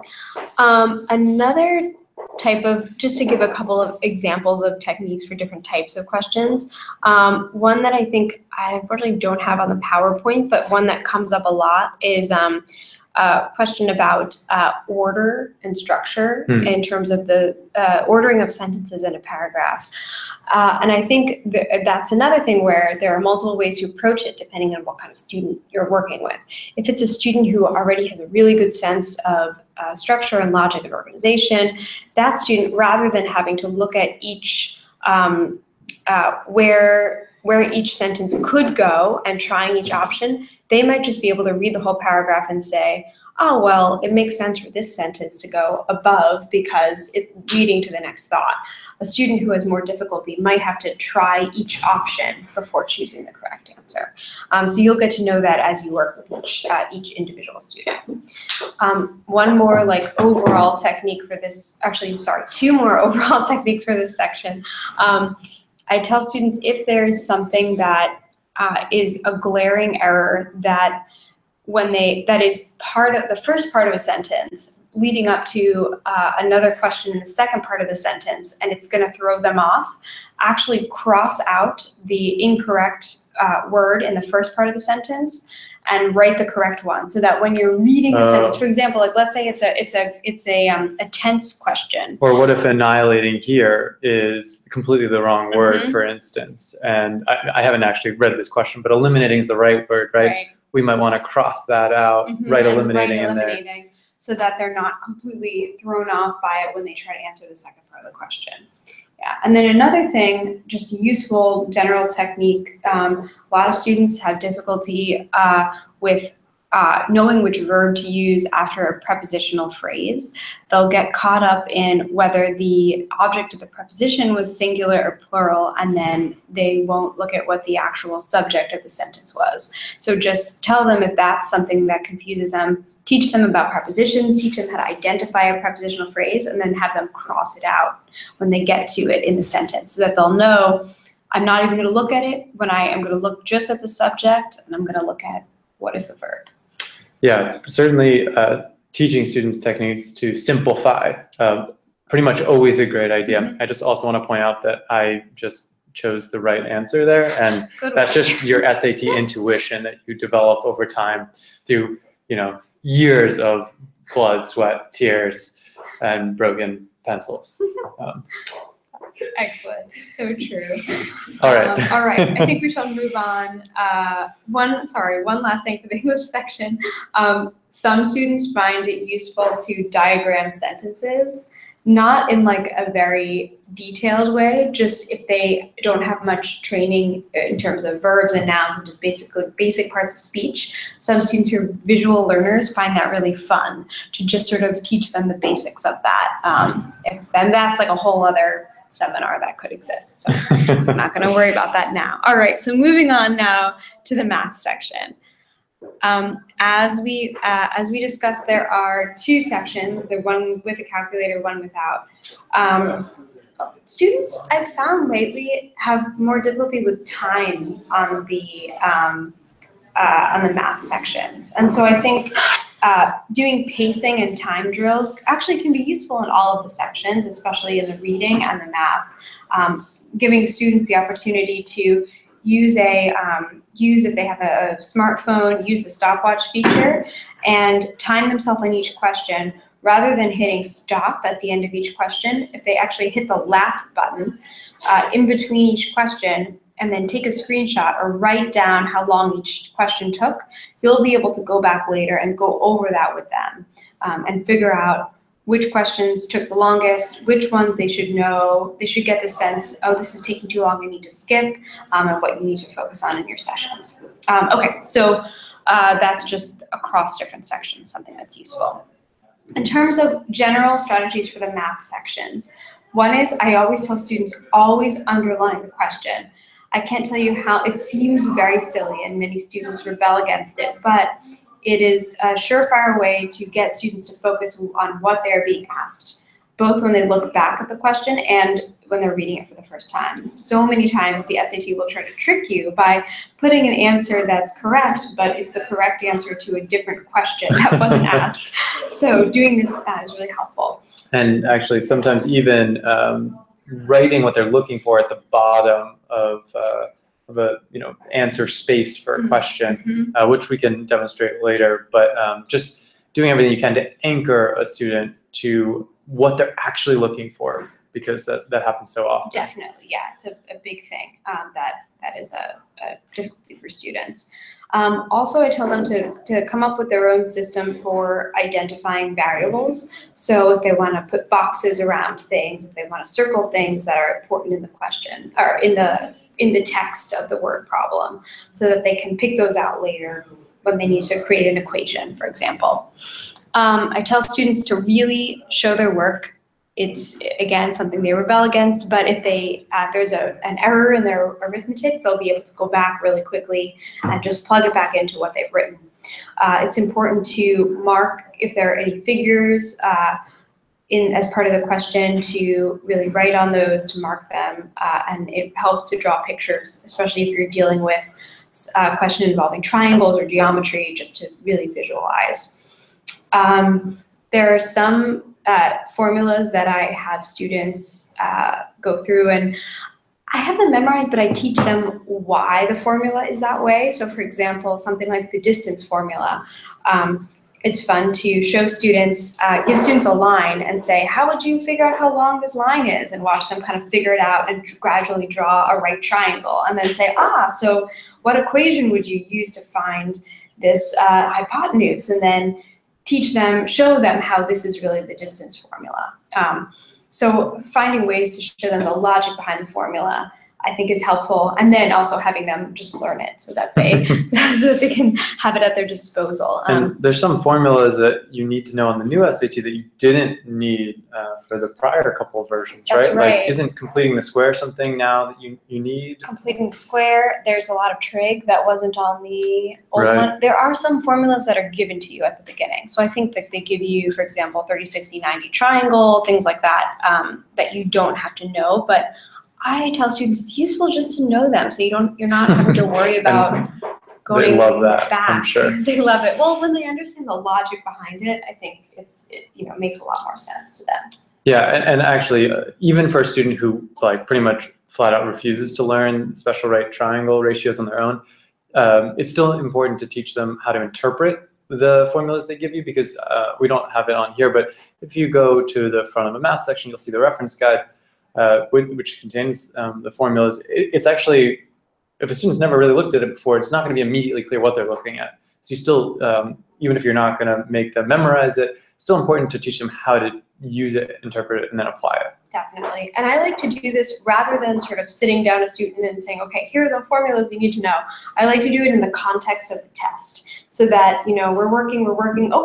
Another type of, just to give a couple of examples of techniques for different types of questions, one that I think I unfortunately don't have on the PowerPoint, but one that comes up a lot is a question about order and structure in terms of the ordering of sentences in a paragraph. And I think that's another thing where there are multiple ways to approach it depending on what kind of student you're working with. If it's a student who already has a really good sense of structure and logic and organization, that student, rather than having to look at each where each sentence could go and trying each option, they might just be able to read the whole paragraph and say, oh, well, it makes sense for this sentence to go above because it's leading to the next thought. A student who has more difficulty might have to try each option before choosing the correct answer. So you'll get to know that as you work with each individual student. One more like overall technique for this, actually, sorry, two more overall techniques for this section. I tell students if there's something that is a glaring error that that is part of the first part of a sentence leading up to another question in the second part of the sentence, and it's going to throw them off, actually cross out the incorrect word in the first part of the sentence and write the correct one, so that when you're reading the sentence, for example, like let's say it's a tense question. Or what if annihilating here is completely the wrong word, for instance? And I haven't actually read this question, but eliminating is the right word, right? We might want to cross that out, write eliminating in there. So that they're not completely thrown off by it when they try to answer the second part of the question. Yeah, and then another thing, just useful general technique, a lot of students have difficulty with knowing which verb to use after a prepositional phrase. They'll get caught up in whether the object of the preposition was singular or plural, and then they won't look at what the actual subject of the sentence was. So just tell them if that's something that confuses them, teach them about prepositions, teach them how to identify a prepositional phrase, and then have them cross it out when they get to it in the sentence, so that they'll know, I'm not even going to look at it when I am going to look just at the subject, and I'm going to look at what is the verb. Yeah, certainly teaching students techniques to simplify, pretty much always a great idea. I just also want to point out that I just chose the right answer there, and that's just your SAT intuition that you develop over time through, years of blood, sweat, tears, and broken pencils. Excellent. So true. All right. All right. I think we shall move on. One last thing for the English section. Some students find it useful to diagram sentences, not in like a very detailed way, just if they don't have much training in terms of verbs and nouns and just basic parts of speech. Some students who are visual learners find that really fun to just sort of teach them the basics of that. And that's like a whole other seminar that could exist. So I'm not going to worry about that now. All right, so moving on now to the math section. As we discussed, there are two sections, the one with a calculator, one without. Students, I've found lately, have more difficulty with time on the math sections. And so I think doing pacing and time drills actually can be useful in all of the sections, especially in the reading and the math. Giving students the opportunity to use if they have a smartphone, use the stopwatch feature and time themselves on each question, rather than hitting stop at the end of each question. If they actually hit the lap button in between each question and then take a screenshot or write down how long each question took, you'll be able to go back later and go over that with them and figure out which questions took the longest, which ones they should know. They should get the sense, oh, this is taking too long, I need to skip, and what you need to focus on in your sessions. Okay, so that's just across different sections, something that's useful. In terms of general strategies for the math sections, one is I always tell students, always underline the question. I can't tell you how, it seems very silly and many students rebel against it, but it is a surefire way to get students to focus on what they're being asked, both when they look back at the question and when they're reading it for the first time. So many times the SAT will try to trick you by putting an answer that's correct, but it's the correct answer to a different question that wasn't asked. So doing this is really helpful. And actually sometimes even writing what they're looking for at the bottom of a answer space for a question, which we can demonstrate later, but just doing everything you can to anchor a student to what they're actually looking for, because that happens so often. Definitely, yeah, it's a big thing that is a difficulty for students. Also, I tell them to come up with their own system for identifying variables. So if they want to put boxes around things, if they want to circle things that are important in the question, or in the text of the word problem, so that they can pick those out later when they need to create an equation, for example. I tell students to really show their work. It's, again, something they rebel against, but if there's an error in their arithmetic, they'll be able to go back really quickly and just plug it back into what they've written. It's important to mark if there are any figures as part of the question, to really write on those, to mark them, and it helps to draw pictures, especially if you're dealing with a question involving triangles or geometry, just to really visualize. There are some formulas that I have students go through, and I have them memorized, but I teach them why the formula is that way. So for example, something like the distance formula. It's fun to show students, give students a line and say, how would you figure out how long this line is? And watch them kind of figure it out and gradually draw a right triangle. And then say, so what equation would you use to find this hypotenuse? And then teach them, show them how this is really the distance formula. So finding ways to show them the logic behind the formula, I think, is helpful, and then also having them just learn it so that they so that they can have it at their disposal. And there's some formulas that you need to know on the new SAT that you didn't need for the prior couple of versions, That's right? right. Like, isn't completing the square something now that you need? Completing the square, there's a lot of trig that wasn't on the old Right. one. There are some formulas that are given to you at the beginning. So I think that they give you, for example, 30, 60, 90 triangle, things like that, that you don't have to know. But I tell students it's useful just to know them, so you're not having to worry about going They love that, back. I'm sure. They love it. Well, when they understand the logic behind it, I think it makes a lot more sense to them. Yeah, and actually, even for a student who like pretty much flat out refuses to learn special right triangle ratios on their own, it's still important to teach them how to interpret the formulas they give you, because we don't have it on here, but if you go to the front of the math section, you'll see the reference guide, which contains the formulas. It's actually, if a student's never really looked at it before, it's not going to be immediately clear what they're looking at. So you still, even if you're not going to make them memorize it, it's still important to teach them how to use it, interpret it, and then apply it. Definitely. And I like to do this rather than sort of sitting down a student and saying, okay, here are the formulas you need to know. I like to do it in the context of the test, so that, we're working,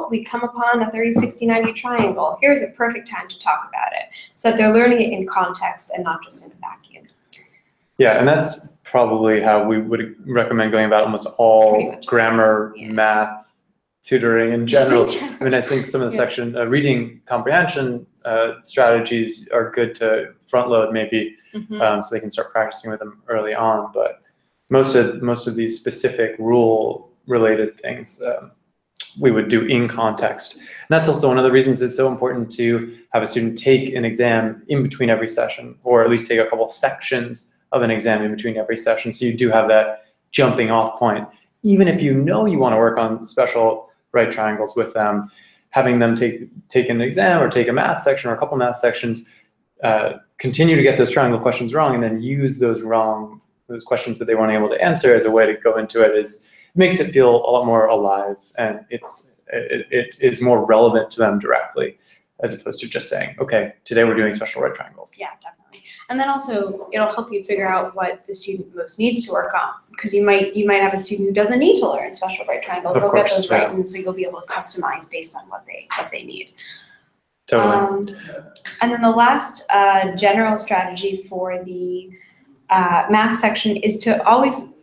we come upon a 30, 60, 90 triangle. Here's a perfect time to talk about it. So that they're learning it in context and not just in a vacuum. Yeah, and that's probably how we would recommend going about almost all grammar, Yeah. math, tutoring in general. Just in general. I mean, I think some of the section reading comprehension strategies are good to front load maybe, so they can start practicing with them early on. But most of these specific rule related things we would do in context. And that's also one of the reasons it's so important to have a student take an exam in between every session, or at least take a couple sections of an exam in between every session, so you do have that jumping off point. Even if you know you want to work on special right triangles with them, having them take an exam or take a math section or a couple math sections, continue to get those triangle questions wrong, and then use those questions that they weren't able to answer as a way to go into it, makes it feel a lot more alive, and it is more relevant to them directly, as opposed to just saying, okay, today we're doing special right triangles. Yeah, definitely. And then also it'll help you figure out what the student most needs to work on, because you might have a student who doesn't need to learn special right triangles. They'll get those right, and so you'll be able to customize based on what they need. Totally. And then the last general strategy for the math section is to always,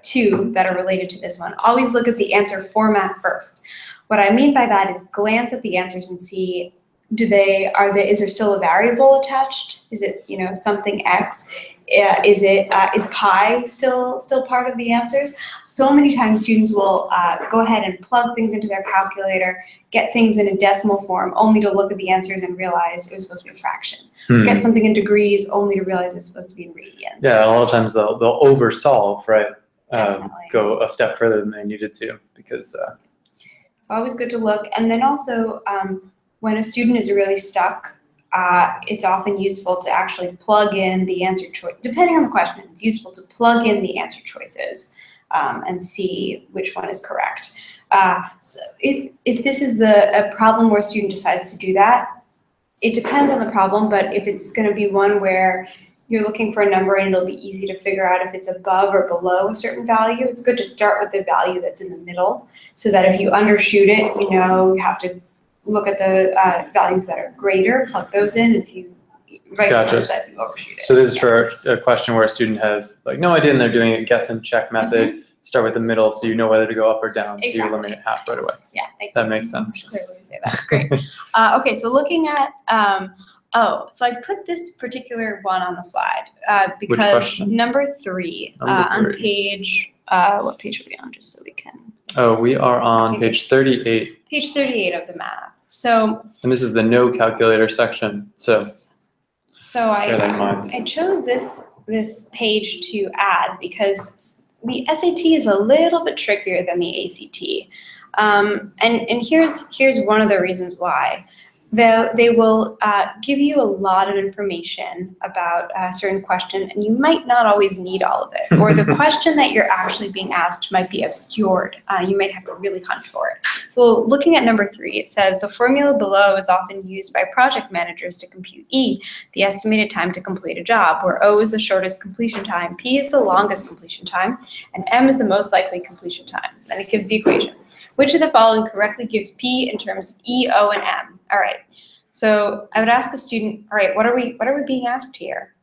two that are related to this one. Always look at the answer format first. What I mean by that is glance at the answers and see, is there still a variable attached? Is it, something X? Is pi still part of the answers? So many times students will go ahead and plug things into their calculator, get things in a decimal form, only to look at the answers and realize it was supposed to be a fraction. Get something in degrees, only to realize it's supposed to be in radians. Yeah, a lot of times they'll oversolve, right? Definitely. Go a step further than they needed to, because it's always good to look. And then also, when a student is really stuck, it's often useful to actually plug in the answer choice. Depending on the question, it's useful to plug in the answer choices and see which one is correct. So if this is a problem where a student decides to do that, it depends on the problem, but if it's going to be one where you're looking for a number and it'll be easy to figure out if it's above or below a certain value, it's good to start with the value that's in the middle so that if you undershoot it, you know you have to look at the values that are greater, plug those in, if you vice versa if you overshoot it. So this is for a question where a student has like no idea and they're doing a guess and check method. Start with the middle so you know whether to go up or down. So you eliminate half right away. Yeah, thank you. That makes sense. Clear way to say that. Great. Okay, so looking at so I put this particular one on the slide because number 3 on page what page are we on? Just so we can. Oh, we are on page 38. Page 38 of the math. So. And this is the no calculator section. So I chose this page to add because the SAT is a little bit trickier than the ACT. And here's one of the reasons why. They will give you a lot of information about a certain question, and you might not always need all of it. Or the question that you're actually being asked might be obscured. You might have to really hunt for it. So looking at number 3, it says, the formula below is often used by project managers to compute E, the estimated time to complete a job, where O is the shortest completion time, P is the longest completion time, and M is the most likely completion time. Then it gives the equation. Which of the following correctly gives P in terms of E, O, and M? All right. So I would ask the student, all right, what are we being asked here?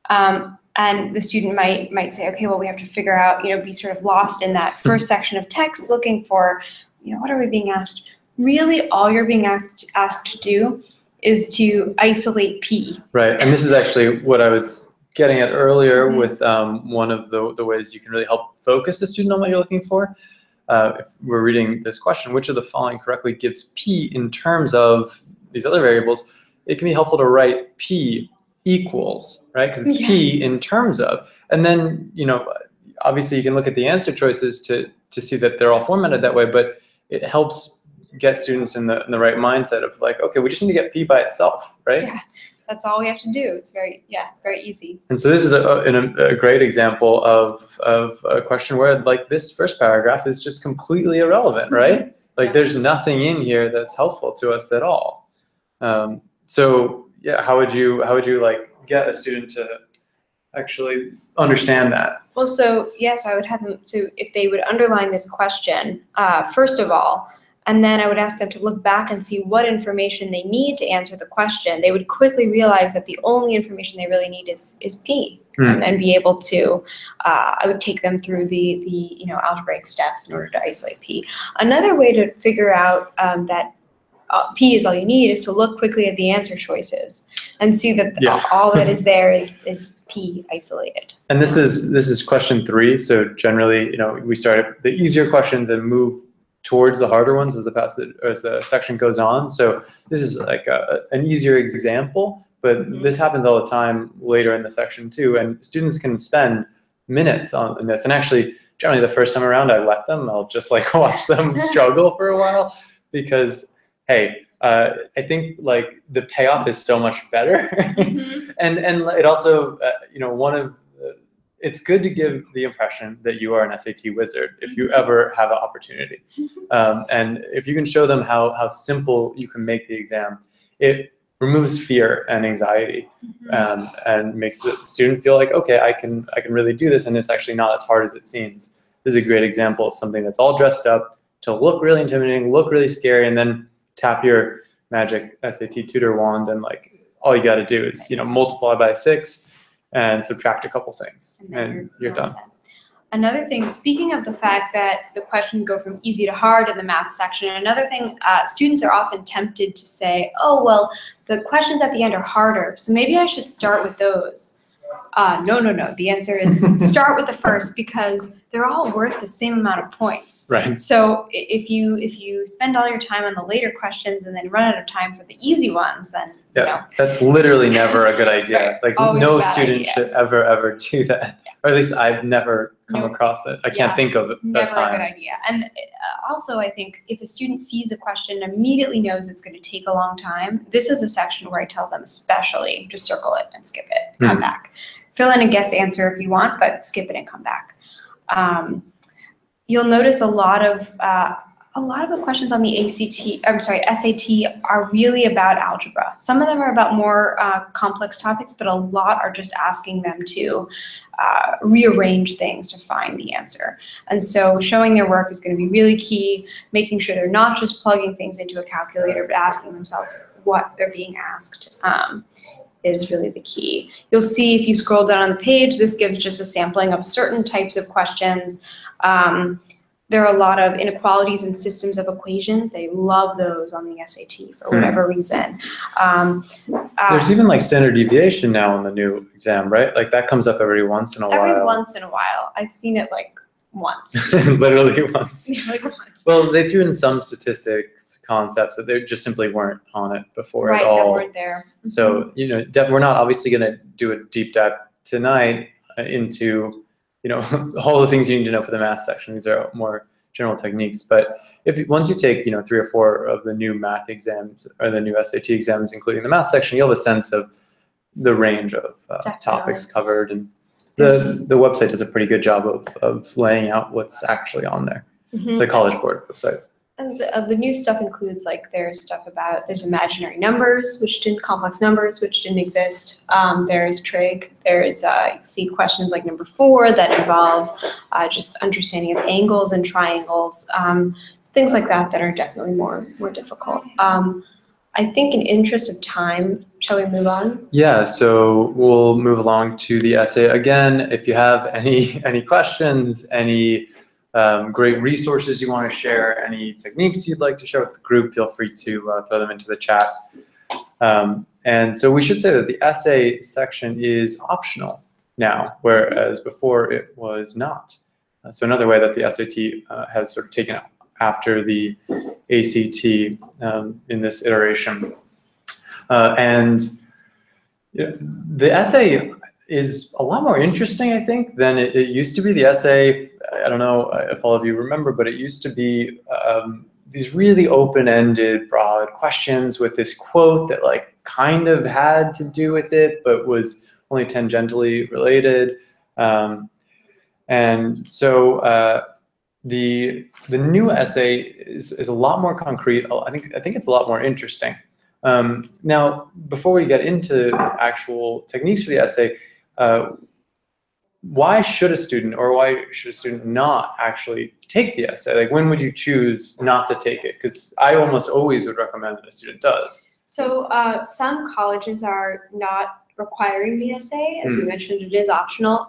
And the student might say, okay, well, we have to figure out, be sort of lost in that first section of text looking for, what are we being asked? Really, all you're being asked to do is to isolate P. Right, and this is actually what I was getting at earlier with one of the ways you can really help focus the student on what you're looking for. If we're reading this question, which of the following correctly gives P in terms of these other variables, it can be helpful to write P equals, right? Because it's P in terms of, and then, obviously you can look at the answer choices to see that they're all formatted that way, but it helps get students in the right mindset of like, okay, we just need to get P by itself, right? Yeah, that's all we have to do. It's very easy. And so this is a great example of a question where like this first paragraph is just completely irrelevant, right? Like there's nothing in here that's helpful to us at all. So yeah, how would you like get a student to actually understand that? Well, so yes, I would have them to, if they would underline this question, first of all, and then I would ask them to look back and see what information they need to answer the question. They would quickly realize that the only information they really need is P, and be able to, I would take them through the algebraic steps in order to isolate P. Another way to figure out that P is all you need is to look quickly at the answer choices and see that all that is there is P isolated. And this is question 3. So generally, we start at the easier questions and move towards the harder ones as the section goes on. So this is like an easier example, but this happens all the time later in the section too. And students can spend minutes on this. And actually, generally the first time around, I let them. I'll just like watch them struggle for a while because, hey, I think like the payoff is so much better. and it also, it's good to give the impression that you are an SAT wizard if you ever have an opportunity. And if you can show them how simple you can make the exam, it removes fear and anxiety and makes the student feel like, okay, I can really do this, and it's actually not as hard as it seems. This is a great example of something that's all dressed up to look really intimidating, look really scary, and then tap your magic SAT tutor wand, and like all you got to do is multiply by 6 and subtract a couple things, and you're done. Another thing, speaking of the fact that the question go from easy to hard in the math section, another thing, students are often tempted to say, oh, well, the questions at the end are harder, so maybe I should start with those. No. The answer is start with the first, because they're all worth the same amount of points. Right. So if you spend all your time on the later questions and then run out of time for the easy ones, then that's literally never a good idea. Right. Like no student should ever do that. Yeah. Or at least I've never come across it. I can't think of a time. Never a good idea. And also, I think if a student sees a question and immediately knows it's going to take a long time, this is a section where I tell them especially just circle it and skip it, come back. Fill in a guess answer if you want, but skip it and come back. You'll notice a lot of a lot of the questions on the SAT are really about algebra. Some of them are about more complex topics, but a lot are just asking them to rearrange things to find the answer. And so showing their work is going to be really key, making sure they're not just plugging things into a calculator, but asking themselves what they're being asked is really the key. You'll see if you scroll down on the page, this gives just a sampling of certain types of questions. There are a lot of inequalities in systems of equations. They love those on the SAT for whatever reason. There's even like standard deviation now in the new exam, right? Like that comes up every once in a while. Every once in a while. I've seen it like once. Literally once. Like once. Well, they threw in some statistics concepts that they just simply weren't on it before Right, at all. that weren't there. So, you know, we're not obviously going to do a deep dive tonight into, you know, all the things you need to know for the math section. These are more general techniques. But once you take, you know, 3 or 4 of the new math exams or the new SAT exams, including the math section, you'll have a sense of the range of topics covered. And the website does a pretty good job of laying out what's actually on there. The College Board website. And the new stuff includes, like, there's imaginary numbers, complex numbers, which didn't exist. There's trig. There's, you see questions like number 4 that involve just understanding of angles and triangles. Things like that are definitely more difficult. I think in interest of time, shall we move on? Yeah, so we'll move along to the essay. Again, if you have any questions, any great resources you want to share, any techniques you'd like to share with the group, feel free to throw them into the chat. And so we should say that the essay section is optional now, whereas before it was not. So another way that the SAT has sort of taken after the ACT in this iteration. And the essay is a lot more interesting, I think, than it used to be. The essay, I don't know if all of you remember, but it used to be these really open-ended, broad questions with this quote that like kind of had to do with it, but was only tangentially related. And so the new essay is a lot more concrete. I think it's a lot more interesting. Now, before we get into actual techniques for the essay, why should a student not actually take the essay? Like, when would you choose not to take it? Because I almost always would recommend that a student does. So some colleges are not requiring the essay. As we mentioned, it is optional.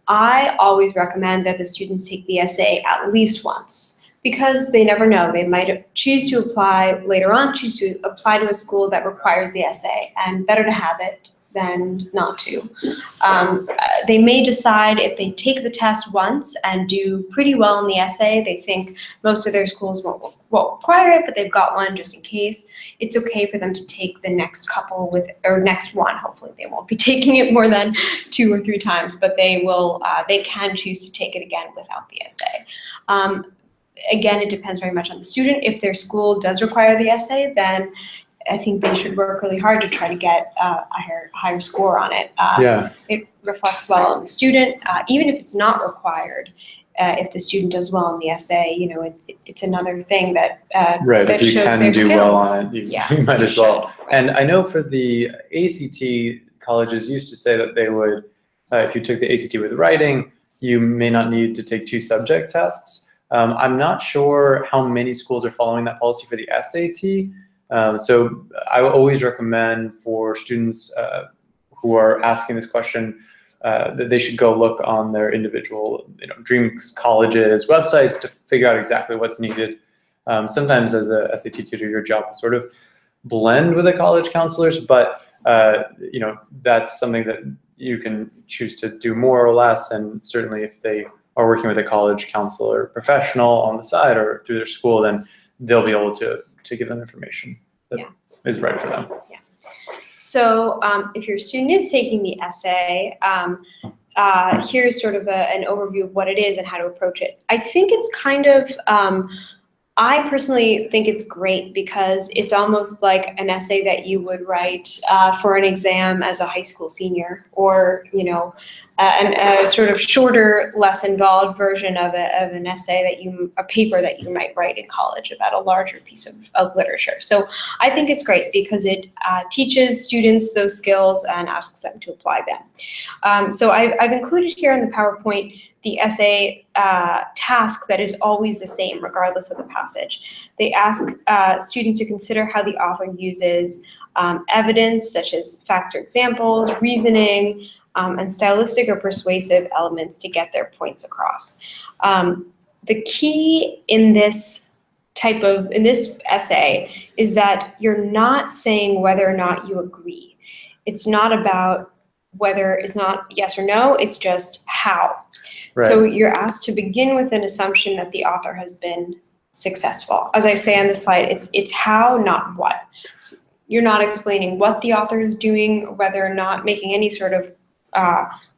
I always recommend that the students take the essay at least once, because they never know. They might choose to apply later on, choose to apply to a school that requires the essay, and better to have it than not to. They may decide, if they take the test once and do pretty well in the essay, they think most of their schools won't require it, but they've got one just in case. It's okay for them to take the next couple next one. Hopefully they won't be taking it more than 2 or 3 times, but they will. They can choose to take it again without the essay. Again, it depends very much on the student. If their school does require the essay, then I think they should work really hard to try to get a higher score on it. It reflects well on the student, even if it's not required. If the student does well in the essay, you know, it's another thing that right. That if you shows can their do skills. well on it, you might as well. And I know for the ACT, colleges used to say that they would, if you took the ACT with writing, you may not need to take 2 subject tests. I'm not sure how many schools are following that policy for the SAT. So I would always recommend for students who are asking this question that they should go look on their individual, dream colleges websites to figure out exactly what's needed. Sometimes as a SAT tutor, your job is sort of blend with the college counselors, but that's something that you can choose to do more or less. And certainly if they are working with a college counselor professional on the side or through their school, then they'll be able to give them information that is right for them. Yeah. So if your student is taking the essay, here's sort of an overview of what it is and how to approach it. I think it's kind of, I personally think it's great because it's almost like an essay that you would write for an exam as a high school senior, or and a sort of shorter, less involved version of an essay a paper that you might write in college about a larger piece of literature. So I think it's great because it teaches students those skills and asks them to apply them. So I've included here in the PowerPoint the essay task that is always the same regardless of the passage. They ask students to consider how the author uses evidence such as facts or examples, reasoning, and stylistic or persuasive elements to get their points across. The key in this essay is that you're not saying whether or not you agree. It's not about whether it's not yes or no, it's just how. Right. So you're asked to begin with an assumption that the author has been successful. As I say on the slide, it's how, not what. You're not explaining what the author is doing, whether or not making any sort of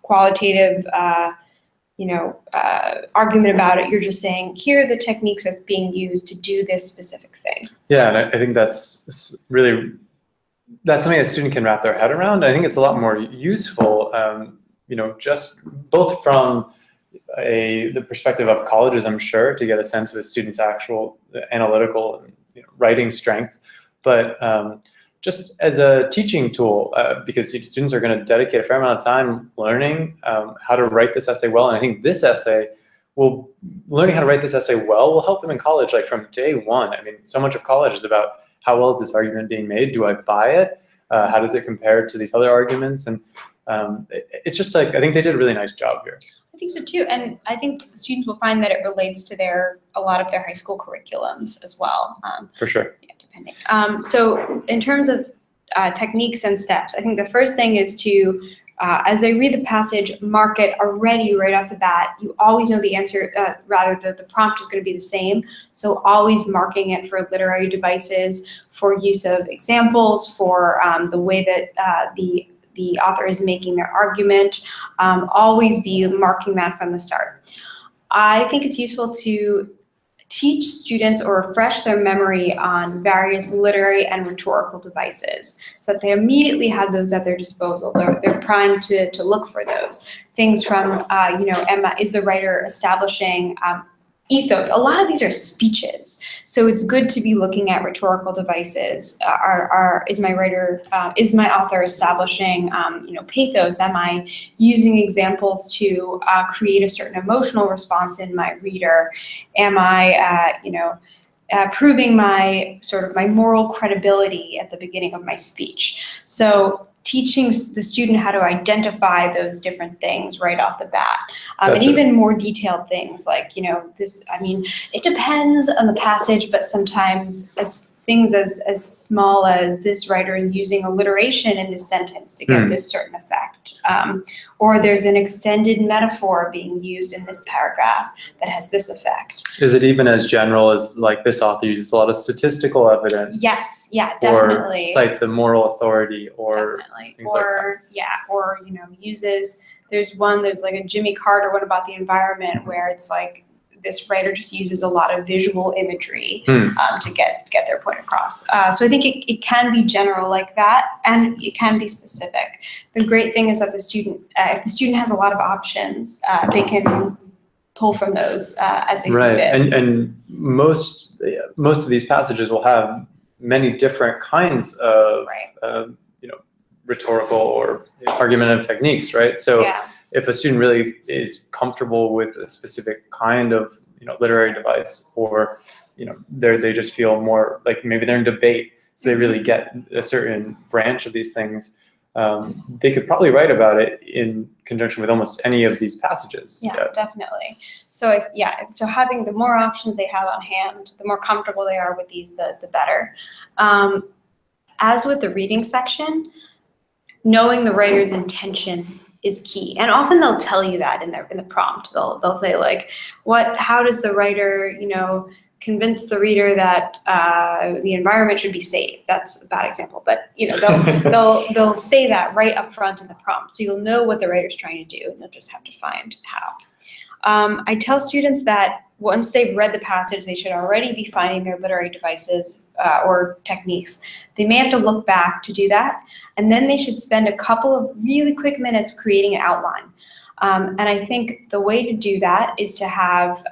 qualitative argument about it. You're just saying, here are the techniques that's being used to do this specific thing. Yeah, and I think that's something a student can wrap their head around. I think it's a lot more useful, just both from the perspective of colleges, I'm sure, to get a sense of a student's actual analytical and writing strength, but just as a teaching tool, because students are going to dedicate a fair amount of time learning how to write this essay well. And I think learning how to write this essay well will help them in college, like from day one. I mean, so much of college is about how well is this argument being made? Do I buy it? How does it compare to these other arguments? And it's just like, I think they did a really nice job here. I think so too, and I think the students will find that it relates to a lot of their high school curriculums as well. For sure. Yeah, depending. So in terms of techniques and steps, I think the first thing is to, as they read the passage, mark it already right off the bat. You always know the answer, the prompt is going to be the same. So always marking it for literary devices, for use of examples, for the way that the author is making their argument. Always be marking that from the start. I think it's useful to teach students or refresh their memory on various literary and rhetorical devices so that they immediately have those at their disposal. They're primed to look for those. Things from, is the writer establishing ethos? A lot of these are speeches, so it's good to be looking at rhetorical devices. Is my author establishing, pathos? Am I using examples to create a certain emotional response in my reader? Am I, proving my moral credibility at the beginning of my speech? So teaching the student how to identify those different things right off the bat. And even more detailed things like, it depends on the passage, but sometimes things as small as this writer is using alliteration in this sentence to get this certain effect. Or there's an extended metaphor being used in this paragraph that has this effect. Is it even as general as like this author uses a lot of statistical evidence? Yes, yeah, definitely. Or cites a moral authority or things like that. There's like a Jimmy Carter one about the environment where it's like this writer just uses a lot of visual imagery to get their point across. So I think it can be general like that, and it can be specific. The great thing is that if the student has a lot of options, they can pull from those as they see fit. And most of these passages will have many different kinds of rhetorical or argumentative techniques, right? So if a student really is comfortable with a specific kind of literary device, or they just feel more like maybe they're in debate, so they really get a certain branch of these things, they could probably write about it in conjunction with almost any of these passages. Yeah, definitely. So so having the more options they have on hand, the more comfortable they are with these, the better. As with the reading section, knowing the writer's intention is key, and often they'll tell you that in the prompt. They'll say like, how does the writer convince the reader that the environment should be safe? That's a bad example, but they'll say that right up front in the prompt, so you'll know what the writer's trying to do, and they'll just have to find how. I tell students that once they've read the passage, they should already be finding their literary devices or techniques. They may have to look back to do that, and then they should spend a couple of really quick minutes creating an outline. And I think the way to do that is to have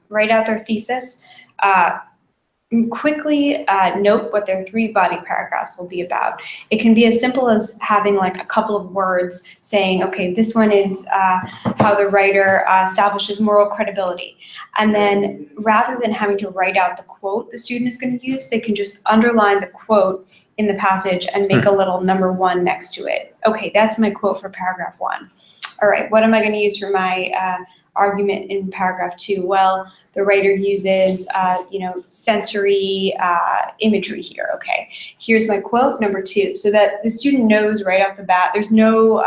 write out their thesis, quickly note what their 3 body paragraphs will be about. It can be as simple as having like a couple of words saying, okay, this one is how the writer establishes moral credibility. And then rather than having to write out the quote the student is going to use, they can just underline the quote in the passage and make a little number 1 next to it. Okay, that's my quote for paragraph 1. All right, what am I going to use for my argument in paragraph 2? Well, the writer uses, sensory imagery here. Okay, here's my quote number 2, so that the student knows right off the bat. There's no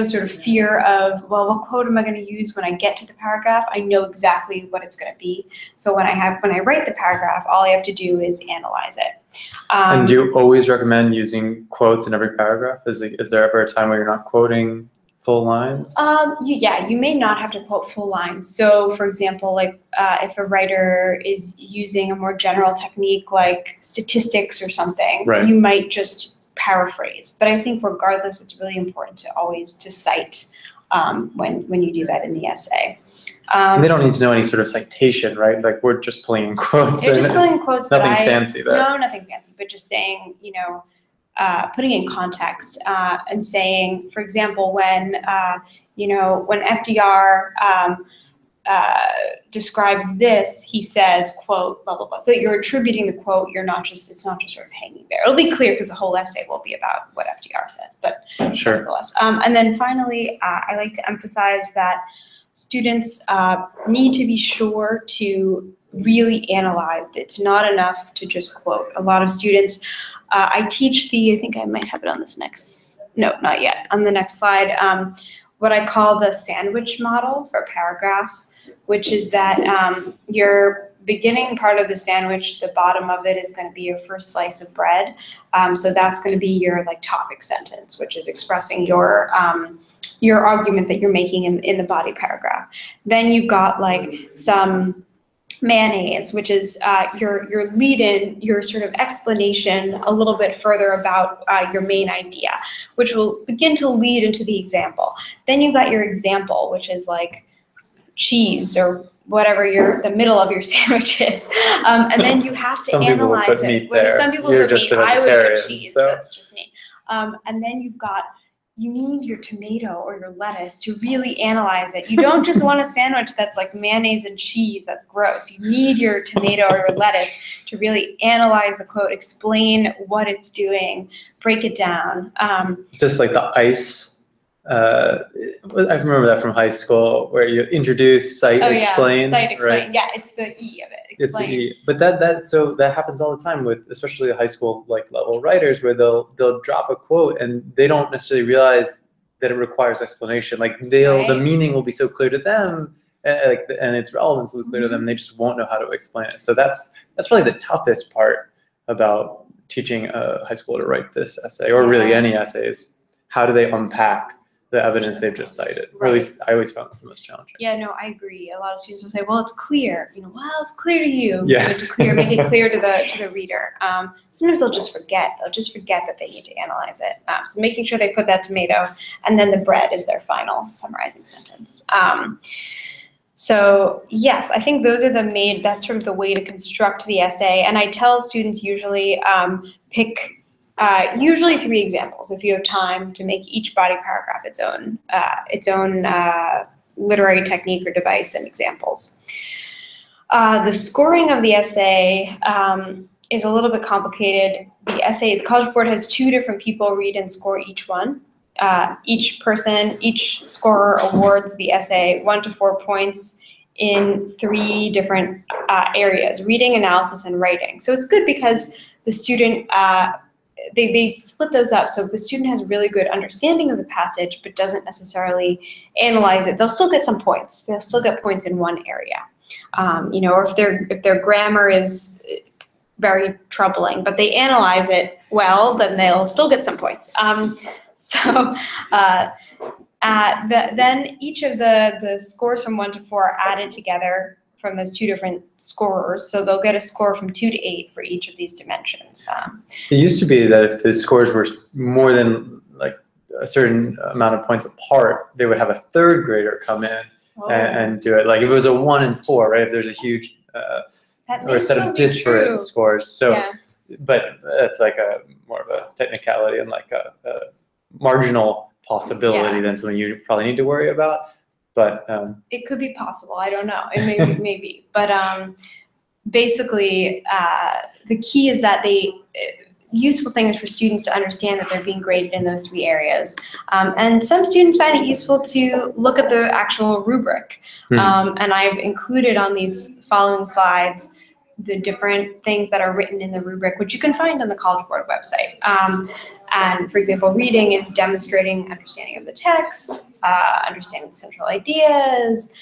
sort of fear of, well, what quote am I going to use when I get to the paragraph? I know exactly what it's going to be. So when I write the paragraph, all I have to do is analyze it. And do you always recommend using quotes in every paragraph? Is there ever a time where you're not quoting full lines? You may not have to quote full lines. So for example, like if a writer is using a more general technique like statistics or something, right, you might just paraphrase. But I think regardless, it's really important to always cite when you do that in the essay. They don't need to know any sort of citation, right? Like we're just pulling in quotes. They're just pulling in quotes. Nothing fancy there. No, nothing fancy, but just saying, putting in context and saying, for example, when FDR describes this, he says, quote, blah, blah, blah. So you're attributing the quote, it's not just sort of hanging there. It'll be clear because the whole essay will be about what FDR said, but sure. Nevertheless. And then finally, I like to emphasize that students need to be sure to really analyze. It's not enough to just quote. A lot of students, I teach I think I might have it on this not yet, on the next slide, what I call the sandwich model for paragraphs, which is that your beginning part of the sandwich, the bottom of it is going to be your first slice of bread. So that's going to be your topic sentence, which is expressing your argument that you're making in the body paragraph. Then you've got some mayonnaise, which is your lead-in, your sort of explanation a little bit further about your main idea, which will begin to lead into the example. Then you've got your example, which is like cheese or whatever the middle of your sandwich is. And then you have to analyze it. Some people put meat. I would put cheese. So. That's just me. And then you need your tomato or your lettuce to really analyze it. You don't just want a sandwich that's like mayonnaise and cheese. That's gross. You need your tomato or your lettuce to really analyze the quote, explain what it's doing, break it down. It's just like the ICE. I remember that from high school, where you introduce, cite, explain. Cite, explain. Right? Yeah, it's the E of it. Explain. It's the E. But that happens all the time with especially high school level writers, where they'll drop a quote and they don't necessarily realize that it requires explanation. The meaning will be so clear to them, and its relevance will be clear to them. They just won't know how to explain it. So that's probably the toughest part about teaching a high schooler to write this essay, or really any essay, is how do they unpack the evidence they've just cited. Or at least I always found that the most challenging. Yeah, no, I agree. A lot of students will say, well, it's clear. Well, it's clear to you. Yeah. Make it clear to the reader. Sometimes they'll just forget. They'll just forget that they need to analyze it. So making sure they put that tomato, and then the bread is their final summarizing sentence. So yes, I think those are that's sort of the way to construct the essay. And I tell students usually pick usually 3 examples if you have time to make each body paragraph its own literary technique or device and examples. The scoring of the essay is a little bit complicated. The College Board has 2 different people read and score each one. Each scorer awards the essay 1 to 4 points in 3 different areas: reading, analysis, and writing. So it's good because the student they split those up. So if the student has really good understanding of the passage but doesn't necessarily analyze it, they'll still get some points. They'll still get points in one area. Or if their grammar is very troubling, but they analyze it well, then they'll still get some points. Then each of the scores from 1 to 4 are added together from those 2 different scorers. So they'll get a score from 2 to 8 for each of these dimensions. It used to be that if the scores were more than a certain amount of points apart, they would have a third grader come in and do it. Like if it was a 1 and 4, right? If there's a huge or a set of disparate scores. So, Yeah. but that's like a more of a technicality and like a marginal possibility than something you probably need to worry about. But it could be possible. I don't know. It may maybe. But basically, the key is that useful thing is for students to understand that they're being graded in those 3 areas. And some students find it useful to look at the actual rubric. And I've included on these following slides the different things that are written in the rubric, which you can find on the College Board website. And for example, reading is demonstrating understanding of the text, understanding the central ideas,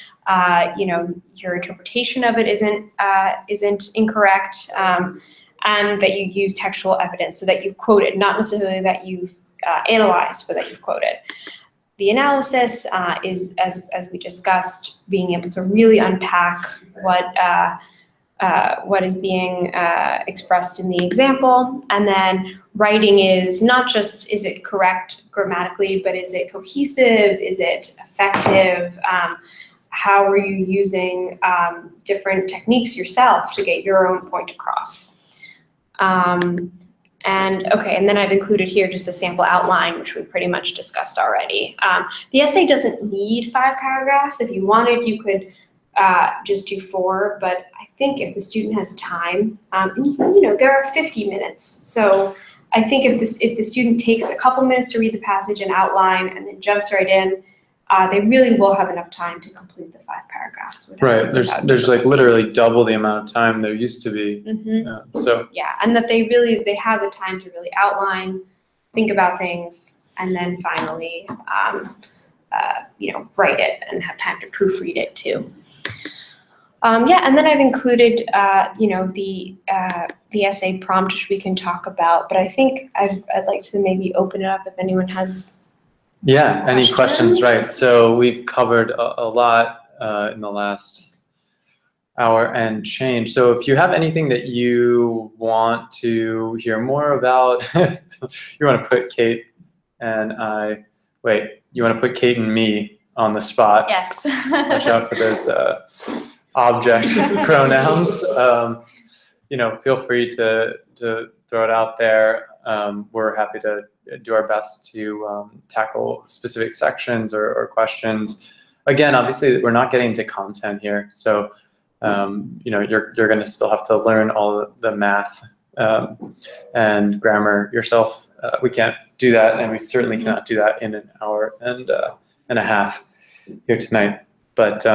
you know, your interpretation of it isn't incorrect, and that you use textual evidence so that you've quoted, not necessarily that you've analyzed, but that you've quoted. The analysis is, as we discussed, being able to really unpack what is being expressed in the example. And then writing is not just, is it correct grammatically, but is it cohesive? Is it effective? How are you using different techniques yourself to get your own point across? And then I've included here just a sample outline, which we pretty much discussed already. The essay doesn't need 5 paragraphs. If you wanted, you could just do 4, but I think if the student has time, and you know, there are 50 minutes. So I think if the student takes a couple minutes to read the passage and outline and then jumps right in, they really will have enough time to complete the 5 paragraphs. Right, there's like literally double the amount of time there used to be. So yeah, and that they have the time to really outline, think about things, and then finally, you know, write it and have time to proofread it too. And then I've included, you know, the essay prompt, which we can talk about. But I think I'd like to maybe open it up if anyone has. Yeah, any questions? Right. So we've covered a lot in the last hour and change. So if you have anything that you want to hear more about, you want to put Kate and I. Wait, you want to put Kate and me on the spot? Yes. Watch out for those object pronouns. You know, feel free to throw it out there. We're happy to do our best to tackle specific sections or questions. Again, obviously, we're not getting into content here, so you know, you're going to still have to learn all the math and grammar yourself. We can't do that, and we certainly cannot do that in an hour and a half here tonight. But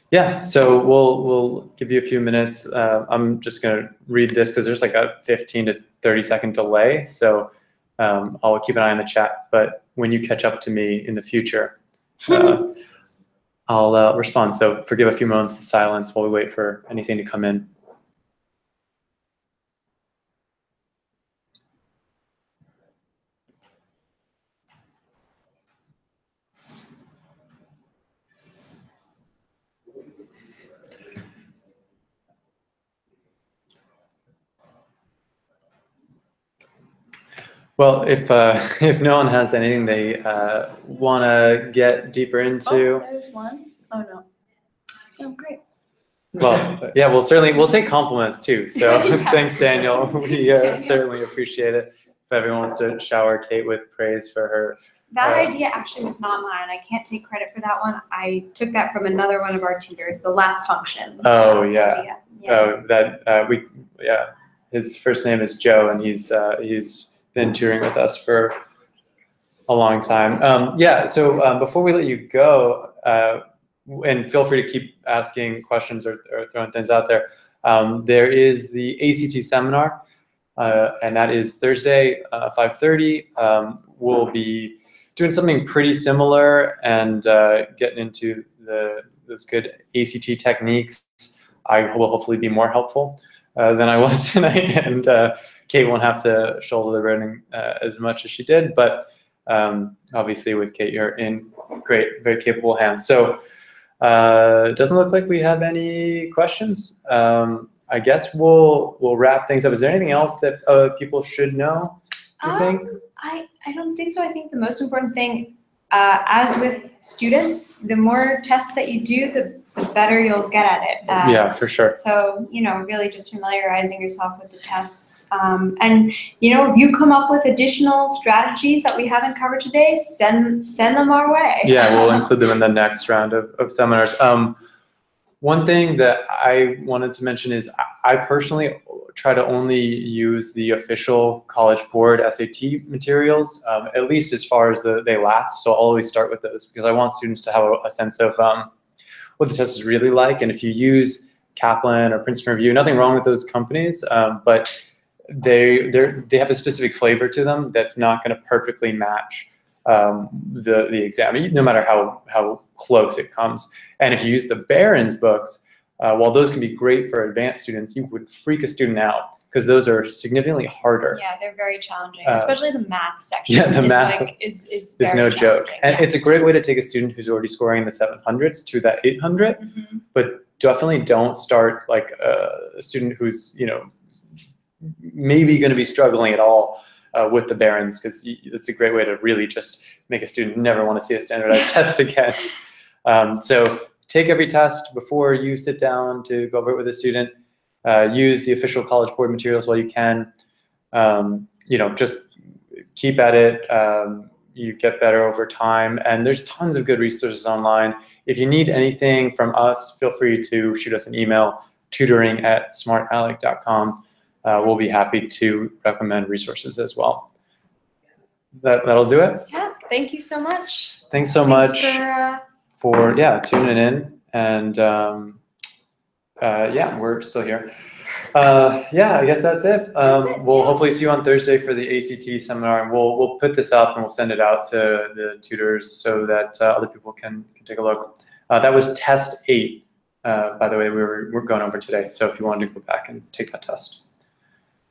yeah, so we'll give you a few minutes. I'm just going to read this because there's like a 15 to 30-second delay. So I'll keep an eye on the chat. But when you catch up to me in the future, I'll respond. So forgive a few moments of silence while we wait for anything to come in. Well, if no one has anything they want to get deeper into. Oh, there's one. Oh no. Oh, great. Well, yeah, we'll take compliments too. So Yeah. Thanks, Daniel. We Daniel. certainly appreciate it. If everyone wants to shower Kate with praise for her. That idea actually was not mine. I can't take credit for that one. I took that from another one of our tutors, the lap function. Oh yeah. Yeah. Oh, his first name is Joe, and he's been touring with us for a long time. Yeah, so before we let you go, and feel free to keep asking questions or throwing things out there, there is the ACT seminar, and that is Thursday, 5:30. We'll be doing something pretty similar and getting into those good ACT techniques. I will hopefully be more helpful than I was tonight, and Kate won't have to shoulder the burden as much as she did, but obviously with Kate, you're in great, very capable hands. So it doesn't look like we have any questions. I guess we'll wrap things up. Is there anything else that people should know, you think? I I don't think so. I think the most important thing, as with students, the more tests that you do, the better you'll get at it. Yeah, for sure. So, really just familiarizing yourself with the tests. And, if you come up with additional strategies that we haven't covered today, send them our way. Yeah, we'll include them in the next round of seminars. One thing that I wanted to mention is I personally try to only use the official College Board SAT materials, at least as far as they last. So I'll always start with those because I want students to have a sense of what the test is really like. And if you use Kaplan or Princeton Review, nothing wrong with those companies, but they have a specific flavor to them that's not going to perfectly match the exam, no matter how close it comes. And if you use the Barron's books, while those can be great for advanced students, you would freak a student out because those are significantly harder. Yeah, they're very challenging, especially the math section. Yeah, the math is very no joke. And yeah. It's a great way to take a student who's already scoring in the 700s to that 800, but definitely don't start like a student who's, maybe going to be struggling at all with the Barron's, because it's a great way to really just make a student never want to see a standardized test again. So take every test before you sit down to go over it with a student. Use the official College Board materials while you can. Just keep at it. You get better over time, and there's tons of good resources online. If you need anything from us, feel free to shoot us an email, tutoring@smartalec.com. We'll be happy to recommend resources as well. That'll do it. Yeah, thank you so much. Thanks so much for tuning in, and we're still here. I guess that's it. We'll hopefully see you on Thursday for the ACT seminar, and we'll put this up and we'll send it out to the tutors so that other people can take a look. That was test 8, by the way, we're going over today. So if you wanted to go back and take that test,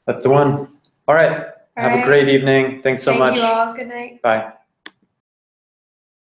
that's the one. All right. Have a great evening. Thanks so much. Thank you all. Good night. Bye.